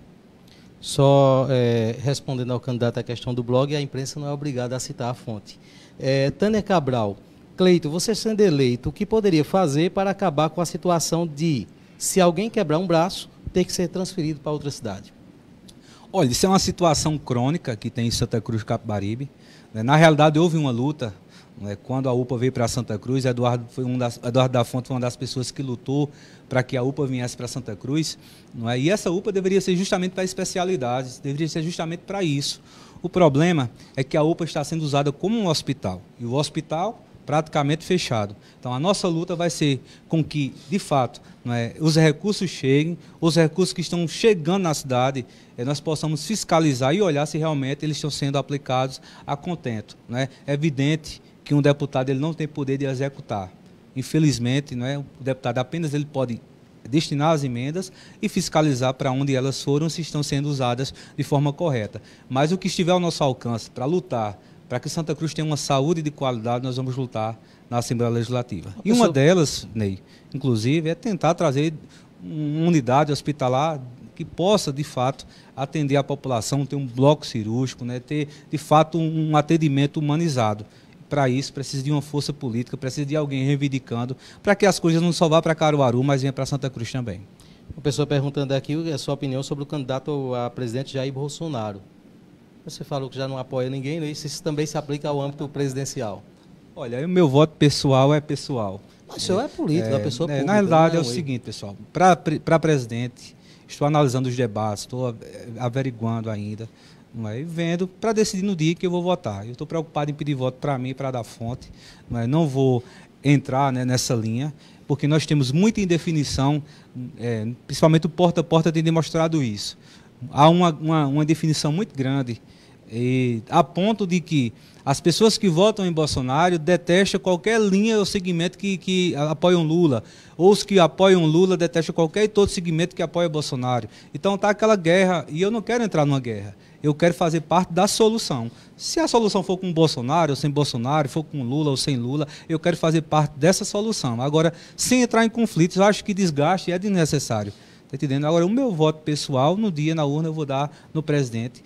Só respondendo ao candidato à questão do blog, a imprensa não é obrigada a citar a fonte. Tânia Cabral, Cleiton, você sendo eleito, o que poderia fazer para acabar com a situação de, se alguém quebrar um braço, ter que ser transferido para outra cidade? Olha, isso é uma situação crônica que tem em Santa Cruz do Capibaribe. Na realidade, houve uma luta. Quando a UPA veio para Santa Cruz, Eduardo da Fonte foi uma das pessoas que lutou para que a UPA viesse para Santa Cruz. E essa UPA deveria ser justamente para especialidades, deveria ser justamente para isso. O problema é que a UPA está sendo usada como um hospital, e o hospital praticamente fechado. Então, a nossa luta vai ser com que, de fato, os recursos cheguem, os recursos que estão chegando na cidade, nós possamos fiscalizar e olhar se realmente eles estão sendo aplicados a contento. É evidente que um deputado ele não tem poder de executar. Infelizmente, o deputado apenas ele pode destinar as emendas e fiscalizar para onde elas foram, se estão sendo usadas de forma correta. Mas o que estiver ao nosso alcance para lutar, para que Santa Cruz tenha uma saúde de qualidade, nós vamos lutar na Assembleia Legislativa. E uma delas, Ney, inclusive, é tentar trazer uma unidade hospitalar que possa, de fato, atender a população, ter um bloco cirúrgico, ter, de fato, um atendimento humanizado. Para isso, precisa de uma força política, precisa de alguém reivindicando, para que as coisas não só vá para Caruaru, mas venha para Santa Cruz também. Uma pessoa perguntando aqui a sua opinião sobre o candidato a presidente Jair Bolsonaro. Você falou que já não apoia ninguém, né? Isso também se aplica ao âmbito presidencial. Olha, o meu voto pessoal é pessoal. Mas o senhor é político, a pessoa pública. Na realidade é o seguinte, pessoal, para presidente, estou analisando os debates, estou averiguando ainda, e vendo para decidir no dia que eu vou votar. Eu estou preocupado em pedir voto para mim, para da Fonte, não vou entrar nessa linha, porque nós temos muita indefinição, principalmente o porta a porta tem demonstrado isso. Há uma definição muito grande, a ponto de que as pessoas que votam em Bolsonaro detestam qualquer linha ou segmento que apoiam Lula, ou os que apoiam Lula detestam qualquer e todo segmento que apoia Bolsonaro. Então está aquela guerra, e eu não quero entrar numa guerra, eu quero fazer parte da solução. Se a solução for com Bolsonaro ou sem Bolsonaro, for com Lula ou sem Lula, eu quero fazer parte dessa solução. Agora, sem entrar em conflitos, eu acho que desgaste é desnecessário. Está entendendo? Agora, o meu voto pessoal, no dia, na urna, eu vou dar no presidente.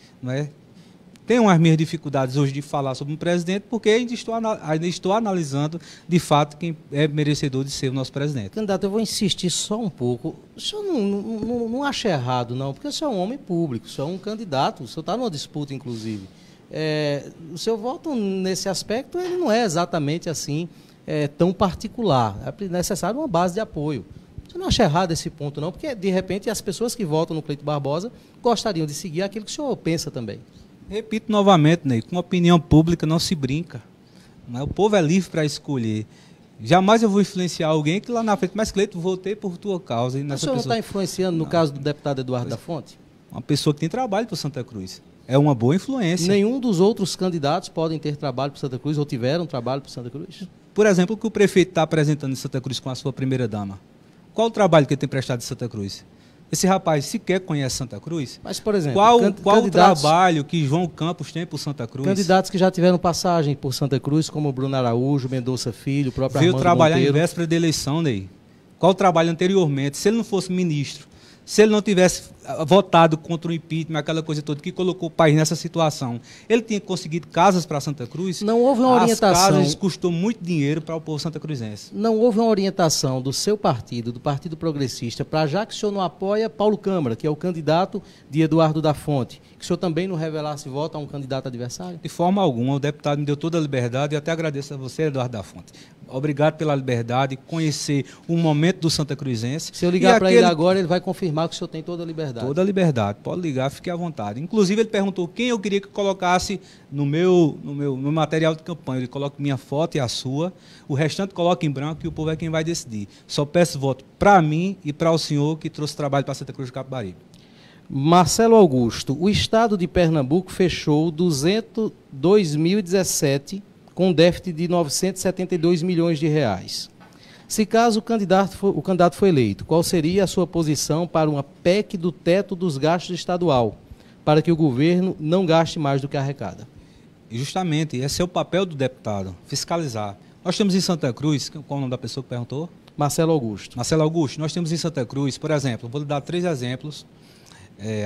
Tenho as minhas dificuldades hoje de falar sobre um presidente, porque ainda estou analisando, de fato, quem é merecedor de ser o nosso presidente. Candidato, eu vou insistir só um pouco. O senhor não acha errado, não, porque o senhor é um homem público, o senhor é um candidato, o senhor está numa disputa, inclusive. O seu voto, nesse aspecto, ele não é exatamente assim, tão particular. É necessário uma base de apoio. Você não acha errado esse ponto, não? Porque, de repente, as pessoas que votam no Cleito Barbosa gostariam de seguir aquilo que o senhor pensa também. Repito novamente, Ney, com opinião pública não se brinca. O povo é livre para escolher. Jamais eu vou influenciar alguém que lá na frente, mas Cleito, votei por tua causa. E o senhor não está influenciando, no caso do deputado Eduardo da Fonte? Uma pessoa que tem trabalho para Santa Cruz. É uma boa influência. Nenhum dos outros candidatos podem ter trabalho para Santa Cruz ou tiveram trabalho para Santa Cruz? Por exemplo, o que o prefeito está apresentando em Santa Cruz com a sua primeira-dama. Qual o trabalho que ele tem prestado em Santa Cruz? Esse rapaz sequer conhece Santa Cruz? Mas, por exemplo, qual o trabalho que João Campos tem por Santa Cruz? Candidatos que já tiveram passagem por Santa Cruz, como Bruno Araújo, Mendonça Filho, o próprio Veio Armando trabalhar Monteiro. em véspera de eleição, Ney. Qual o trabalho anteriormente? Se ele não fosse ministro, se ele não tivesse votado contra o impeachment, aquela coisa toda que colocou o país nessa situação, ele tinha conseguido casas para Santa Cruz? Não houve uma orientação. As casas custou muito dinheiro para o povo santacruzense. Não houve uma orientação do seu partido, do Partido Progressista, para já que o senhor não apoia Paulo Câmara, que é o candidato de Eduardo da Fonte, que o senhor também não revelasse voto a um candidato adversário? De forma alguma, o deputado me deu toda a liberdade e até agradeço a você, Eduardo da Fonte. Obrigado pela liberdade, conhecer o momento do santacruzense. Se eu ligar para ele agora, ele vai confirmar que o senhor tem toda a liberdade. Toda a liberdade, pode ligar, fique à vontade. Inclusive, ele perguntou quem eu queria que colocasse no meu material de campanha. Ele coloca minha foto e a sua, o restante coloca em branco e o povo é quem vai decidir. Só peço voto para mim e para o senhor que trouxe trabalho para Santa Cruz do Capibaribe. Marcelo Augusto, o estado de Pernambuco fechou 2017 com déficit de 972 milhões de reais. Se caso o candidato for eleito, qual seria a sua posição para uma PEC do teto dos gastos estadual, para que o governo não gaste mais do que arrecada? Justamente, esse é o papel do deputado, fiscalizar. Nós temos em Santa Cruz, qual é o nome da pessoa que perguntou? Marcelo Augusto. Marcelo Augusto, nós temos em Santa Cruz, por exemplo, vou lhe dar 3 exemplos,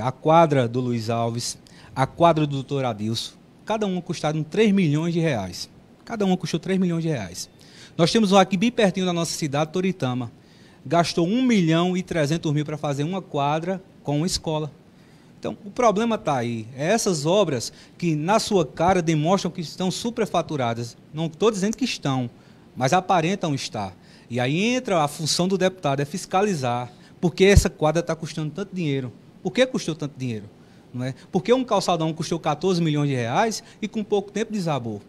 a quadra do Luiz Alves, a quadra do Doutor Adilson, cada uma custaram 3 milhões de reais. Cada uma custou 3 milhões de reais. Nós temos aqui bem pertinho da nossa cidade, Toritama. Gastou 1.300.000 para fazer uma quadra com uma escola. Então, o problema está aí. É essas obras que, na sua cara, demonstram que estão superfaturadas. Não estou dizendo que estão, mas aparentam estar. E aí entra a função do deputado, é fiscalizar. Por que essa quadra está custando tanto dinheiro? Por que custou tanto dinheiro? Não é? Por que um calçadão custou 14 milhões de reais e com pouco tempo desabou?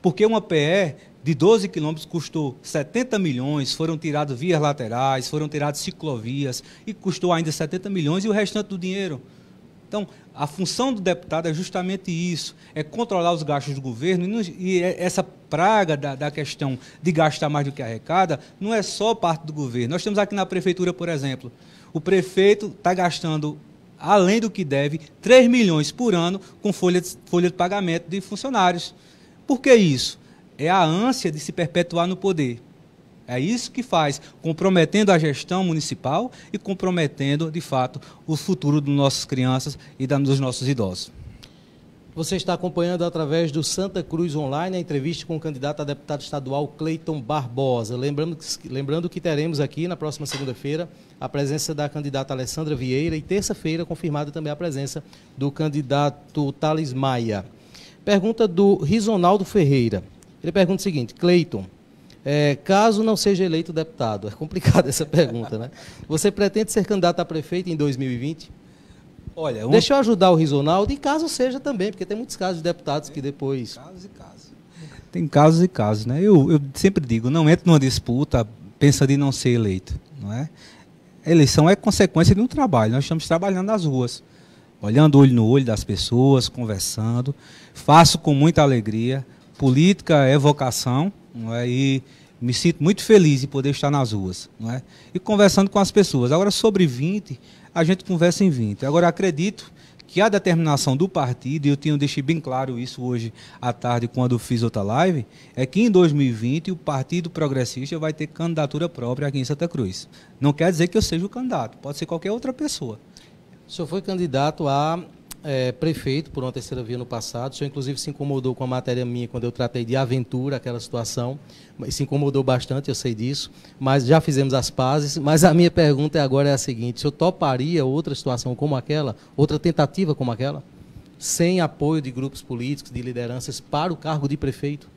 Por que uma PE de 12 quilômetros custou 70 milhões, foram tiradas vias laterais, foram tiradas ciclovias e custou ainda 70 milhões e o restante do dinheiro? Então, a função do deputado é justamente isso, é controlar os gastos do governo e essa praga da questão de gastar mais do que arrecada não é só parte do governo. Nós temos aqui na prefeitura, por exemplo, o prefeito está gastando, além do que deve, 3 milhões por ano com folha de pagamento de funcionários. Por que isso? É a ânsia de se perpetuar no poder. É isso que faz, comprometendo a gestão municipal e comprometendo, de fato, o futuro das nossas crianças e dos nossos idosos. Você está acompanhando através do Santa Cruz Online a entrevista com o candidato a deputado estadual Cleiton Barbosa. Lembrando que teremos aqui na próxima segunda-feira a presença da candidata Alessandra Vieira e terça-feira confirmada também a presença do candidato Thales Maia. Pergunta do Risonaldo Ferreira. Ele pergunta o seguinte: Cleiton, caso não seja eleito deputado, é complicada essa pergunta, né? Você pretende ser candidato a prefeito em 2020? Olha, deixa eu ajudar o Risonaldo, e caso seja também, porque tem muitos casos de deputados que depois... Casos e casos. Tem casos e casos, né? Eu sempre digo, não entre numa disputa pensando em não ser eleito, não é? A eleição é consequência de um trabalho, nós estamos trabalhando nas ruas, olhando olho no olho das pessoas, conversando, faço com muita alegria, política é vocação, não é? E me sinto muito feliz em poder estar nas ruas, não é? E conversando com as pessoas. Agora, sobre 20, a gente conversa em 20. Agora, acredito que a determinação do partido, e eu deixei bem claro isso hoje à tarde, quando fiz outra live, é que em 2020 o Partido Progressista vai ter candidatura própria aqui em Santa Cruz. Não quer dizer que eu seja o candidato, pode ser qualquer outra pessoa. O senhor foi candidato a prefeito por uma terceira via no passado. O senhor, inclusive, se incomodou com a matéria minha quando eu tratei de aventura, aquela situação. Se incomodou bastante, eu sei disso. Mas já fizemos as pazes. Mas a minha pergunta agora é a seguinte: o senhor toparia outra situação como aquela, outra tentativa como aquela, sem apoio de grupos políticos, de lideranças, para o cargo de prefeito?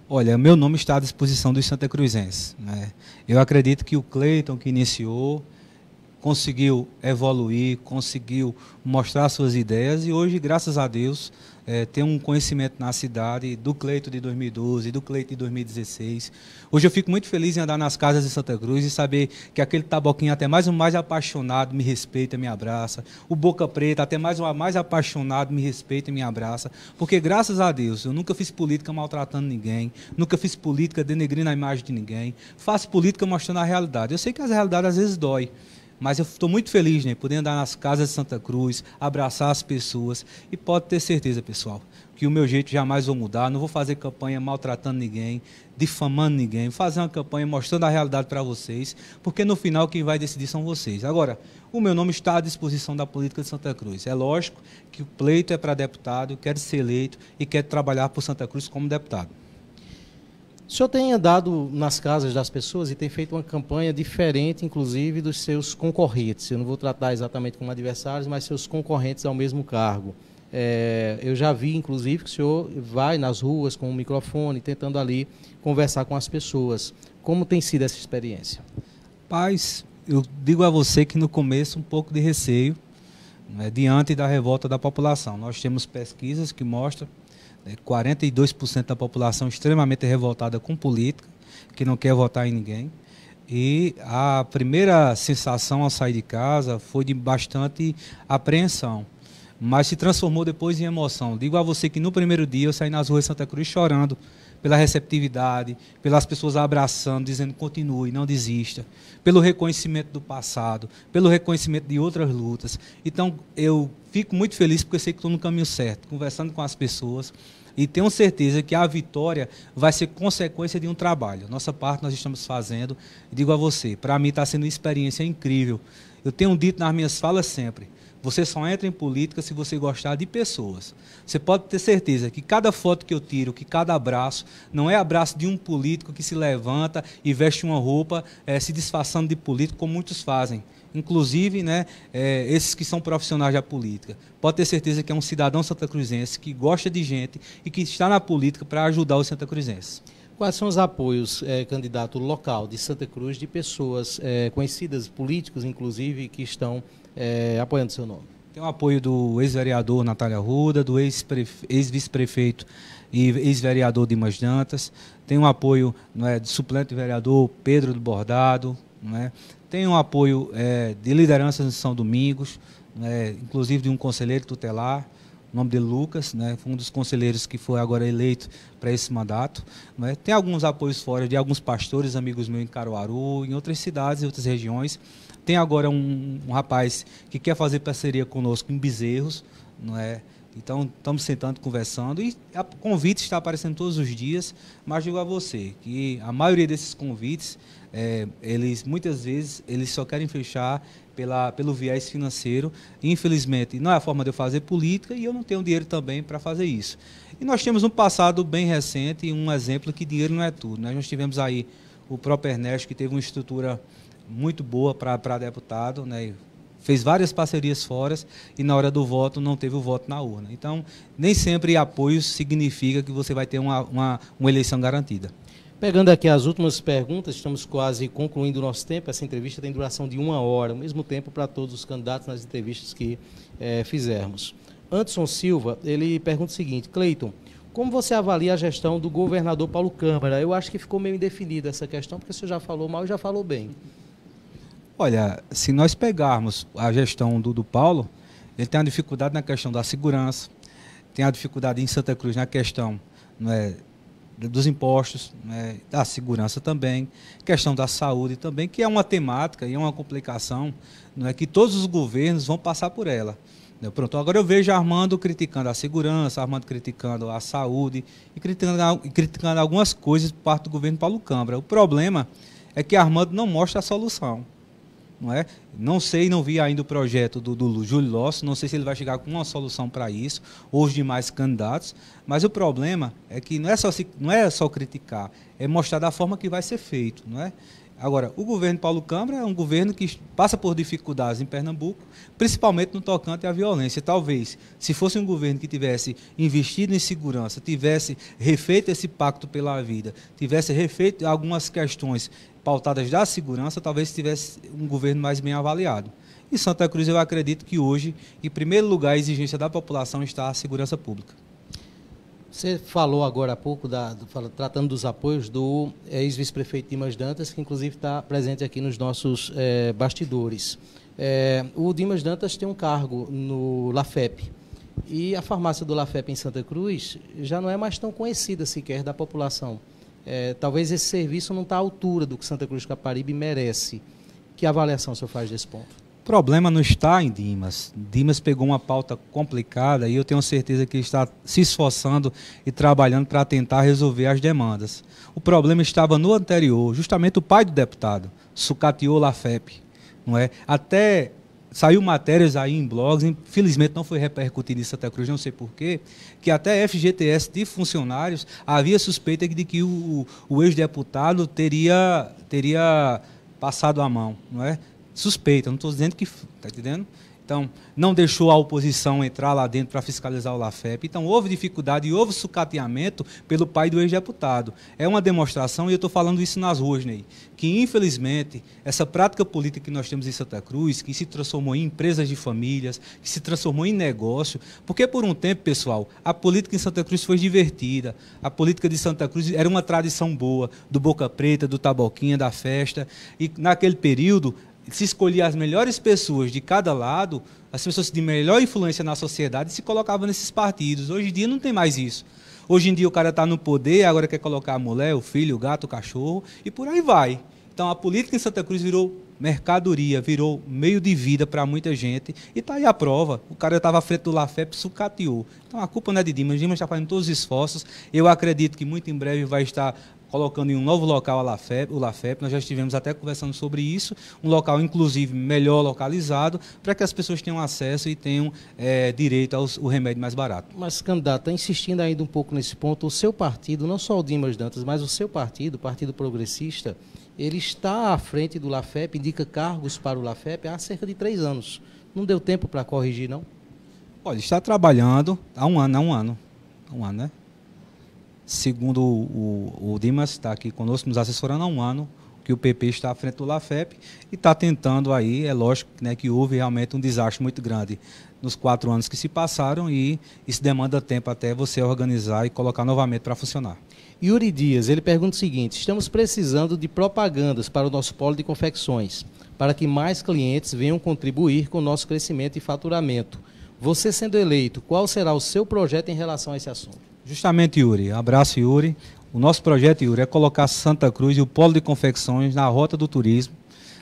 Olha, meu nome está à disposição dos santacruzenses, né? Eu acredito que o Cleiton, que iniciou, conseguiu evoluir, conseguiu mostrar suas ideias e hoje, graças a Deus, tem um conhecimento na cidade do Cleiton de 2012, do Cleiton de 2016. Hoje eu fico muito feliz em andar nas casas de Santa Cruz e saber que aquele taboquinho até mais apaixonado me respeita, me abraça. O Boca Preta até mais apaixonado me respeita e me abraça. Porque, graças a Deus, eu nunca fiz política maltratando ninguém, nunca fiz política denegrindo a imagem de ninguém. Faço política mostrando a realidade. Eu sei que as realidades às vezes dói. Mas eu estou muito feliz, né, poder andar nas casas de Santa Cruz, abraçar as pessoas. E pode ter certeza, pessoal, que o meu jeito jamais vou mudar. Não vou fazer campanha maltratando ninguém, difamando ninguém. Vou fazer uma campanha mostrando a realidade para vocês, porque no final quem vai decidir são vocês. Agora, o meu nome está à disposição da política de Santa Cruz. É lógico que o pleito é para deputado, quero ser eleito e quero trabalhar por Santa Cruz como deputado. O senhor tem andado nas casas das pessoas e tem feito uma campanha diferente, inclusive, dos seus concorrentes. Eu não vou tratar exatamente como adversários, mas seus concorrentes ao mesmo cargo. Eu já vi, inclusive, que o senhor vai nas ruas com o microfone, tentando ali conversar com as pessoas. Como tem sido essa experiência? Paz, eu digo a você que no começo um pouco de receio, né, diante da revolta da população. Nós temos pesquisas que mostram 42% da população extremamente revoltada com política, que não quer votar em ninguém. E a primeira sensação ao sair de casa foi de bastante apreensão, mas se transformou depois em emoção. Digo a você que no primeiro dia eu saí nas ruas de Santa Cruz chorando pela receptividade, pelas pessoas abraçando, dizendo continue, não desista, pelo reconhecimento do passado, pelo reconhecimento de outras lutas. Então eu fico muito feliz porque eu sei que estou no caminho certo, conversando com as pessoas e tenho certeza que a vitória vai ser consequência de um trabalho. Nossa parte nós estamos fazendo. Digo a você, para mim está sendo uma experiência incrível. Eu tenho dito nas minhas falas sempre: você só entra em política se você gostar de pessoas. Você pode ter certeza que cada foto que eu tiro, que cada abraço, não é abraço de um político que se levanta e veste uma roupa se disfarçando de político, como muitos fazem. inclusive, né, esses que são profissionais da política. Pode ter certeza que é um cidadão santacruzense que gosta de gente e que está na política para ajudar os santacruzenses. Quais são os apoios, candidato local de Santa Cruz, de pessoas conhecidas, políticos inclusive, que estão apoiando seu nome? Tem o apoio do ex-vereador Natália Arruda, do ex-vice-prefeito e ex-vereador Dimas Dantas. Tem um apoio, não é, do suplente vereador Pedro do Bordado. Não é? Tem um apoio de lideranças de São Domingos, inclusive de um conselheiro tutelar, o nome dele Lucas, né, foi um dos conselheiros que foi agora eleito para esse mandato. Né. Tem alguns apoios fora de alguns pastores, amigos meus em Caruaru, em outras cidades e outras regiões. Tem agora um rapaz que quer fazer parceria conosco em Bezerros, não é? Então, estamos sentando, conversando, e o convite está aparecendo todos os dias, mas digo a você que a maioria desses convites, eles muitas vezes eles só querem fechar pelo viés financeiro. Infelizmente, não é a forma de eu fazer política e eu não tenho dinheiro também para fazer isso. E nós temos um passado bem recente, um exemplo que dinheiro não é tudo. Nós tivemos aí o próprio Ernesto, que teve uma estrutura muito boa para deputado, né? Fez várias parcerias fora e na hora do voto não teve o voto na urna. Então, nem sempre apoio significa que você vai ter uma eleição garantida. Pegando aqui as últimas perguntas, estamos quase concluindo o nosso tempo. Essa entrevista tem duração de 1 hora, o mesmo tempo para todos os candidatos nas entrevistas que fizermos. Anderson Silva, ele pergunta o seguinte: Cleiton, como você avalia a gestão do governador Paulo Câmara? Eu acho que ficou meio indefinida essa questão, porque você já falou mal e já falou bem. Olha, se nós pegarmos a gestão do Paulo, ele tem uma dificuldade na questão da segurança, tem a dificuldade em Santa Cruz na questão, não é, dos impostos, né, da segurança também, questão da saúde também, que é uma temática e é uma complicação, não é, que todos os governos vão passar por ela. Pronto, agora eu vejo Armando criticando a segurança, Armando criticando a saúde e criticando algumas coisas por parte do governo Paulo Câmara. O problema é que Armando não mostra a solução. Não é? Não sei, não vi ainda o projeto do Júlio Losso, não sei se ele vai chegar com uma solução para isso, ou os demais candidatos, mas o problema é que não é só criticar, é mostrar da forma que vai ser feito. Não é? Agora, o governo Paulo Câmara é um governo que passa por dificuldades em Pernambuco, principalmente no tocante à violência. Talvez, se fosse um governo que tivesse investido em segurança, tivesse refeito esse pacto pela vida, tivesse refeito algumas questões pautadas da segurança, talvez tivesse um governo mais bem avaliado. Em Santa Cruz, eu acredito que hoje, em primeiro lugar, a exigência da população está a segurança pública. Você falou agora há pouco, tratando dos apoios do ex-vice-prefeito Dimas Dantas, que inclusive está presente aqui nos nossos bastidores. O Dimas Dantas tem um cargo no Lafep, e a farmácia do Lafep em Santa Cruz já não é mais tão conhecida sequer da população. Talvez esse serviço não está à altura do que Santa Cruz Caparibe merece. Que avaliação o senhor faz desse ponto? O problema não está em Dimas. Dimas pegou uma pauta complicada e eu tenho certeza que ele está se esforçando e trabalhando para tentar resolver as demandas. O problema estava no anterior, justamente o pai do deputado, sucateou Lafep. Não é? Até saiu matérias aí em blogs, infelizmente não foi repercutido em Santa Cruz, não sei porquê, que até FGTS de funcionários havia suspeita de que o ex-deputado teria passado a mão, não é? Suspeita, não estou dizendo que... Está entendendo? Então, não deixou a oposição entrar lá dentro para fiscalizar o Lafep. Então, houve dificuldade e houve sucateamento pelo pai do ex-deputado. É uma demonstração, e eu estou falando isso nas ruas, Ney, que, infelizmente, essa prática política que nós temos em Santa Cruz, que se transformou em empresas de famílias, que se transformou em negócio, porque por um tempo, pessoal, a política em Santa Cruz foi divertida. A política de Santa Cruz era uma tradição boa, do Boca Preta, do Taboquinha, da festa, e naquele período se escolhia as melhores pessoas de cada lado, as pessoas de melhor influência na sociedade, e se colocavam nesses partidos. Hoje em dia não tem mais isso. Hoje em dia o cara está no poder, agora quer colocar a mulher, o filho, o gato, o cachorro, e por aí vai. Então a política em Santa Cruz virou mercadoria, virou meio de vida para muita gente, e está aí a prova. O cara estava à frente do Lafep, sucateou. Então a culpa não é de Dimas, Dimas está fazendo todos os esforços. Eu acredito que muito em breve vai estar colocando em um novo local o Lafep, nós já estivemos até conversando sobre isso, um local inclusive melhor localizado, para que as pessoas tenham acesso e tenham direito ao remédio mais barato. Mas, candidato, insistindo ainda um pouco nesse ponto, o seu partido, não só o Dimas Dantas, mas o seu partido, o Partido Progressista, ele está à frente do Lafep, indica cargos para o Lafep há cerca de 3 anos. Não deu tempo para corrigir, não? Olha, está trabalhando há um ano, né? Segundo o Dimas, está aqui conosco, nos assessorando há um ano, que o PP está à frente do Lafep e está tentando aí, é lógico, né, que houve realmente um desastre muito grande nos 4 anos que se passaram e isso demanda tempo até você organizar e colocar novamente para funcionar. Yuri Dias, ele pergunta o seguinte: estamos precisando de propagandas para o nosso polo de confecções, para que mais clientes venham contribuir com o nosso crescimento e faturamento. Você sendo eleito, qual será o seu projeto em relação a esse assunto? Justamente, Yuri. Abraço, Yuri. O nosso projeto, Yuri, é colocar Santa Cruz e o polo de confecções na rota do turismo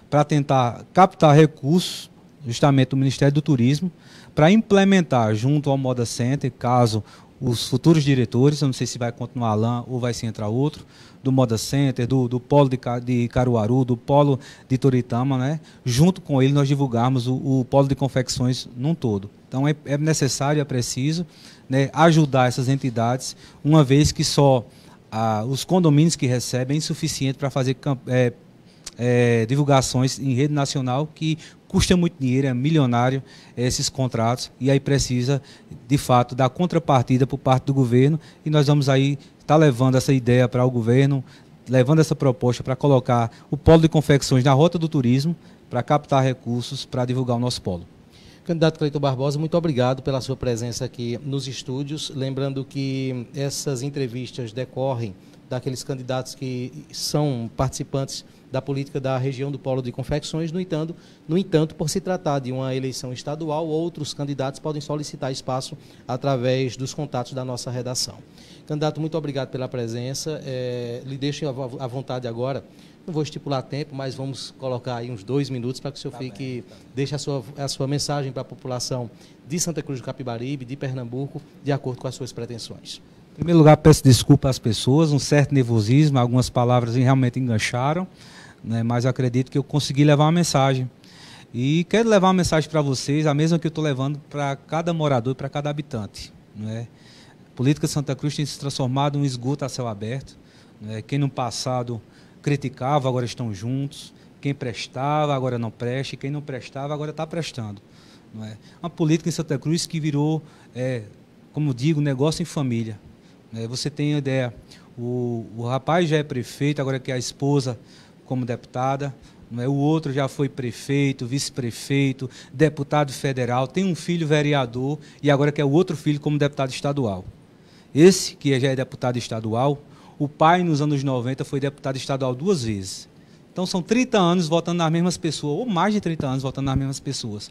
para tentar captar recursos, justamente do Ministério do Turismo, para implementar junto ao Moda Center, caso os futuros diretores, eu não sei se vai continuar Alain ou vai se entrar outro, do Moda Center, do polo de Caruaru, do polo de Toritama, né? Junto com ele nós divulgarmos o polo de confecções num todo. Então é necessário, é preciso, né, ajudar essas entidades, uma vez que só os condomínios que recebem é insuficiente para fazer divulgações em rede nacional, que custa muito dinheiro, é milionário esses contratos, e aí precisa, de fato, da contrapartida por parte do governo, e nós vamos aí estar levando essa ideia para o governo, levando essa proposta para colocar o polo de confecções na rota do turismo, para captar recursos para divulgar o nosso polo. Candidato Cleiton Barbosa, muito obrigado pela sua presença aqui nos estúdios. Lembrando que essas entrevistas decorrem daqueles candidatos que são participantes da política da região do Polo de Confecções. No entanto, por se tratar de uma eleição estadual, outros candidatos podem solicitar espaço através dos contatos da nossa redação. Candidato, muito obrigado pela presença. Lhe deixo à vontade agora. Não vou estipular tempo, mas vamos colocar aí uns 2 minutos para que o senhor deixe a sua mensagem para a população de Santa Cruz do Capibaribe, de Pernambuco, de acordo com as suas pretensões. Em primeiro lugar, peço desculpa às pessoas, um certo nervosismo, algumas palavras realmente engancharam, né, mas acredito que eu consegui levar uma mensagem. E quero levar uma mensagem para vocês, a mesma que eu estou levando para cada morador e para cada habitante. Né? A política de Santa Cruz tem se transformado em um esgoto a céu aberto. Né? Quem no passado criticava, agora estão juntos. Quem prestava, agora não presta. E quem não prestava, agora está prestando. Não é? Uma política em Santa Cruz que virou, como digo, negócio em família. Você tem a ideia, o rapaz já é prefeito, agora quer a esposa como deputada. Não é? O outro já foi prefeito, vice-prefeito, deputado federal, tem um filho vereador e agora quer o outro filho como deputado estadual. Esse, que já é deputado estadual, o pai, nos anos 90, foi deputado estadual 2 vezes. Então, são 30 anos votando nas mesmas pessoas, ou mais de 30 anos votando nas mesmas pessoas.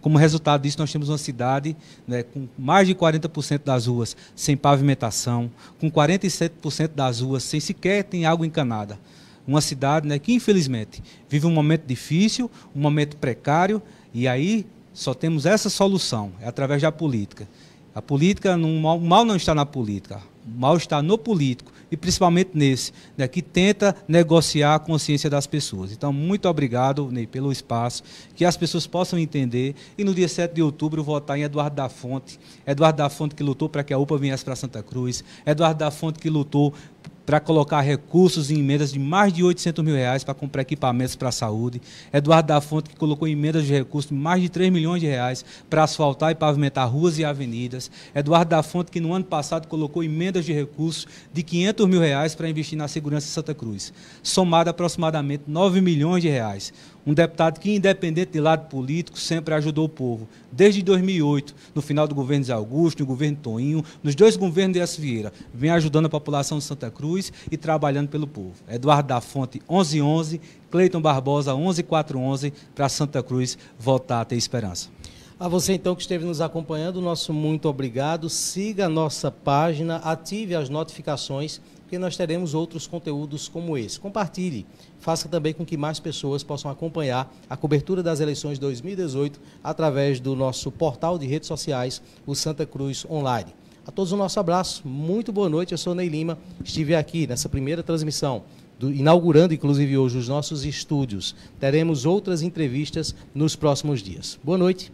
Como resultado disso, nós temos uma cidade, né, com mais de 40% das ruas sem pavimentação, com 47% das ruas sem sequer ter água encanada. Uma cidade, né, que, infelizmente, vive um momento difícil, um momento precário, e aí só temos essa solução, é através da política. A política, o mal não está na política, o mal está no político, e principalmente nesse, né, que tenta negociar a consciência das pessoas. Então, muito obrigado, Ney, pelo espaço, que as pessoas possam entender, e no dia 7 de outubro votar em Eduardo da Fonte. Eduardo da Fonte que lutou para que a UPA viesse para Santa Cruz, Eduardo da Fonte que lutou para colocar recursos em emendas de mais de R$800 mil para comprar equipamentos para a saúde. Eduardo da Fonte que colocou emendas de recursos de mais de R$3 milhões para asfaltar e pavimentar ruas e avenidas. Eduardo da Fonte que no ano passado colocou emendas de recursos de R$500 mil para investir na segurança de Santa Cruz. Somado aproximadamente R$9 milhões. Um deputado que, independente de lado político, sempre ajudou o povo. Desde 2008, no final do governo Zé Augusto, no governo Toinho, nos 2 governos de S. Vieira, vem ajudando a população de Santa Cruz e trabalhando pelo povo. Eduardo da Fonte, 1111, Cleiton Barbosa, 11411, para Santa Cruz voltar a ter esperança. A você, então, que esteve nos acompanhando, nosso muito obrigado. Siga a nossa página, ative as notificações, porque nós teremos outros conteúdos como esse. Compartilhe, faça também com que mais pessoas possam acompanhar a cobertura das eleições de 2018 através do nosso portal de redes sociais, o Santa Cruz Online. A todos o nosso abraço, muito boa noite, eu sou Ney Lima, estive aqui nessa primeira transmissão, inaugurando inclusive hoje os nossos estúdios. Teremos outras entrevistas nos próximos dias. Boa noite.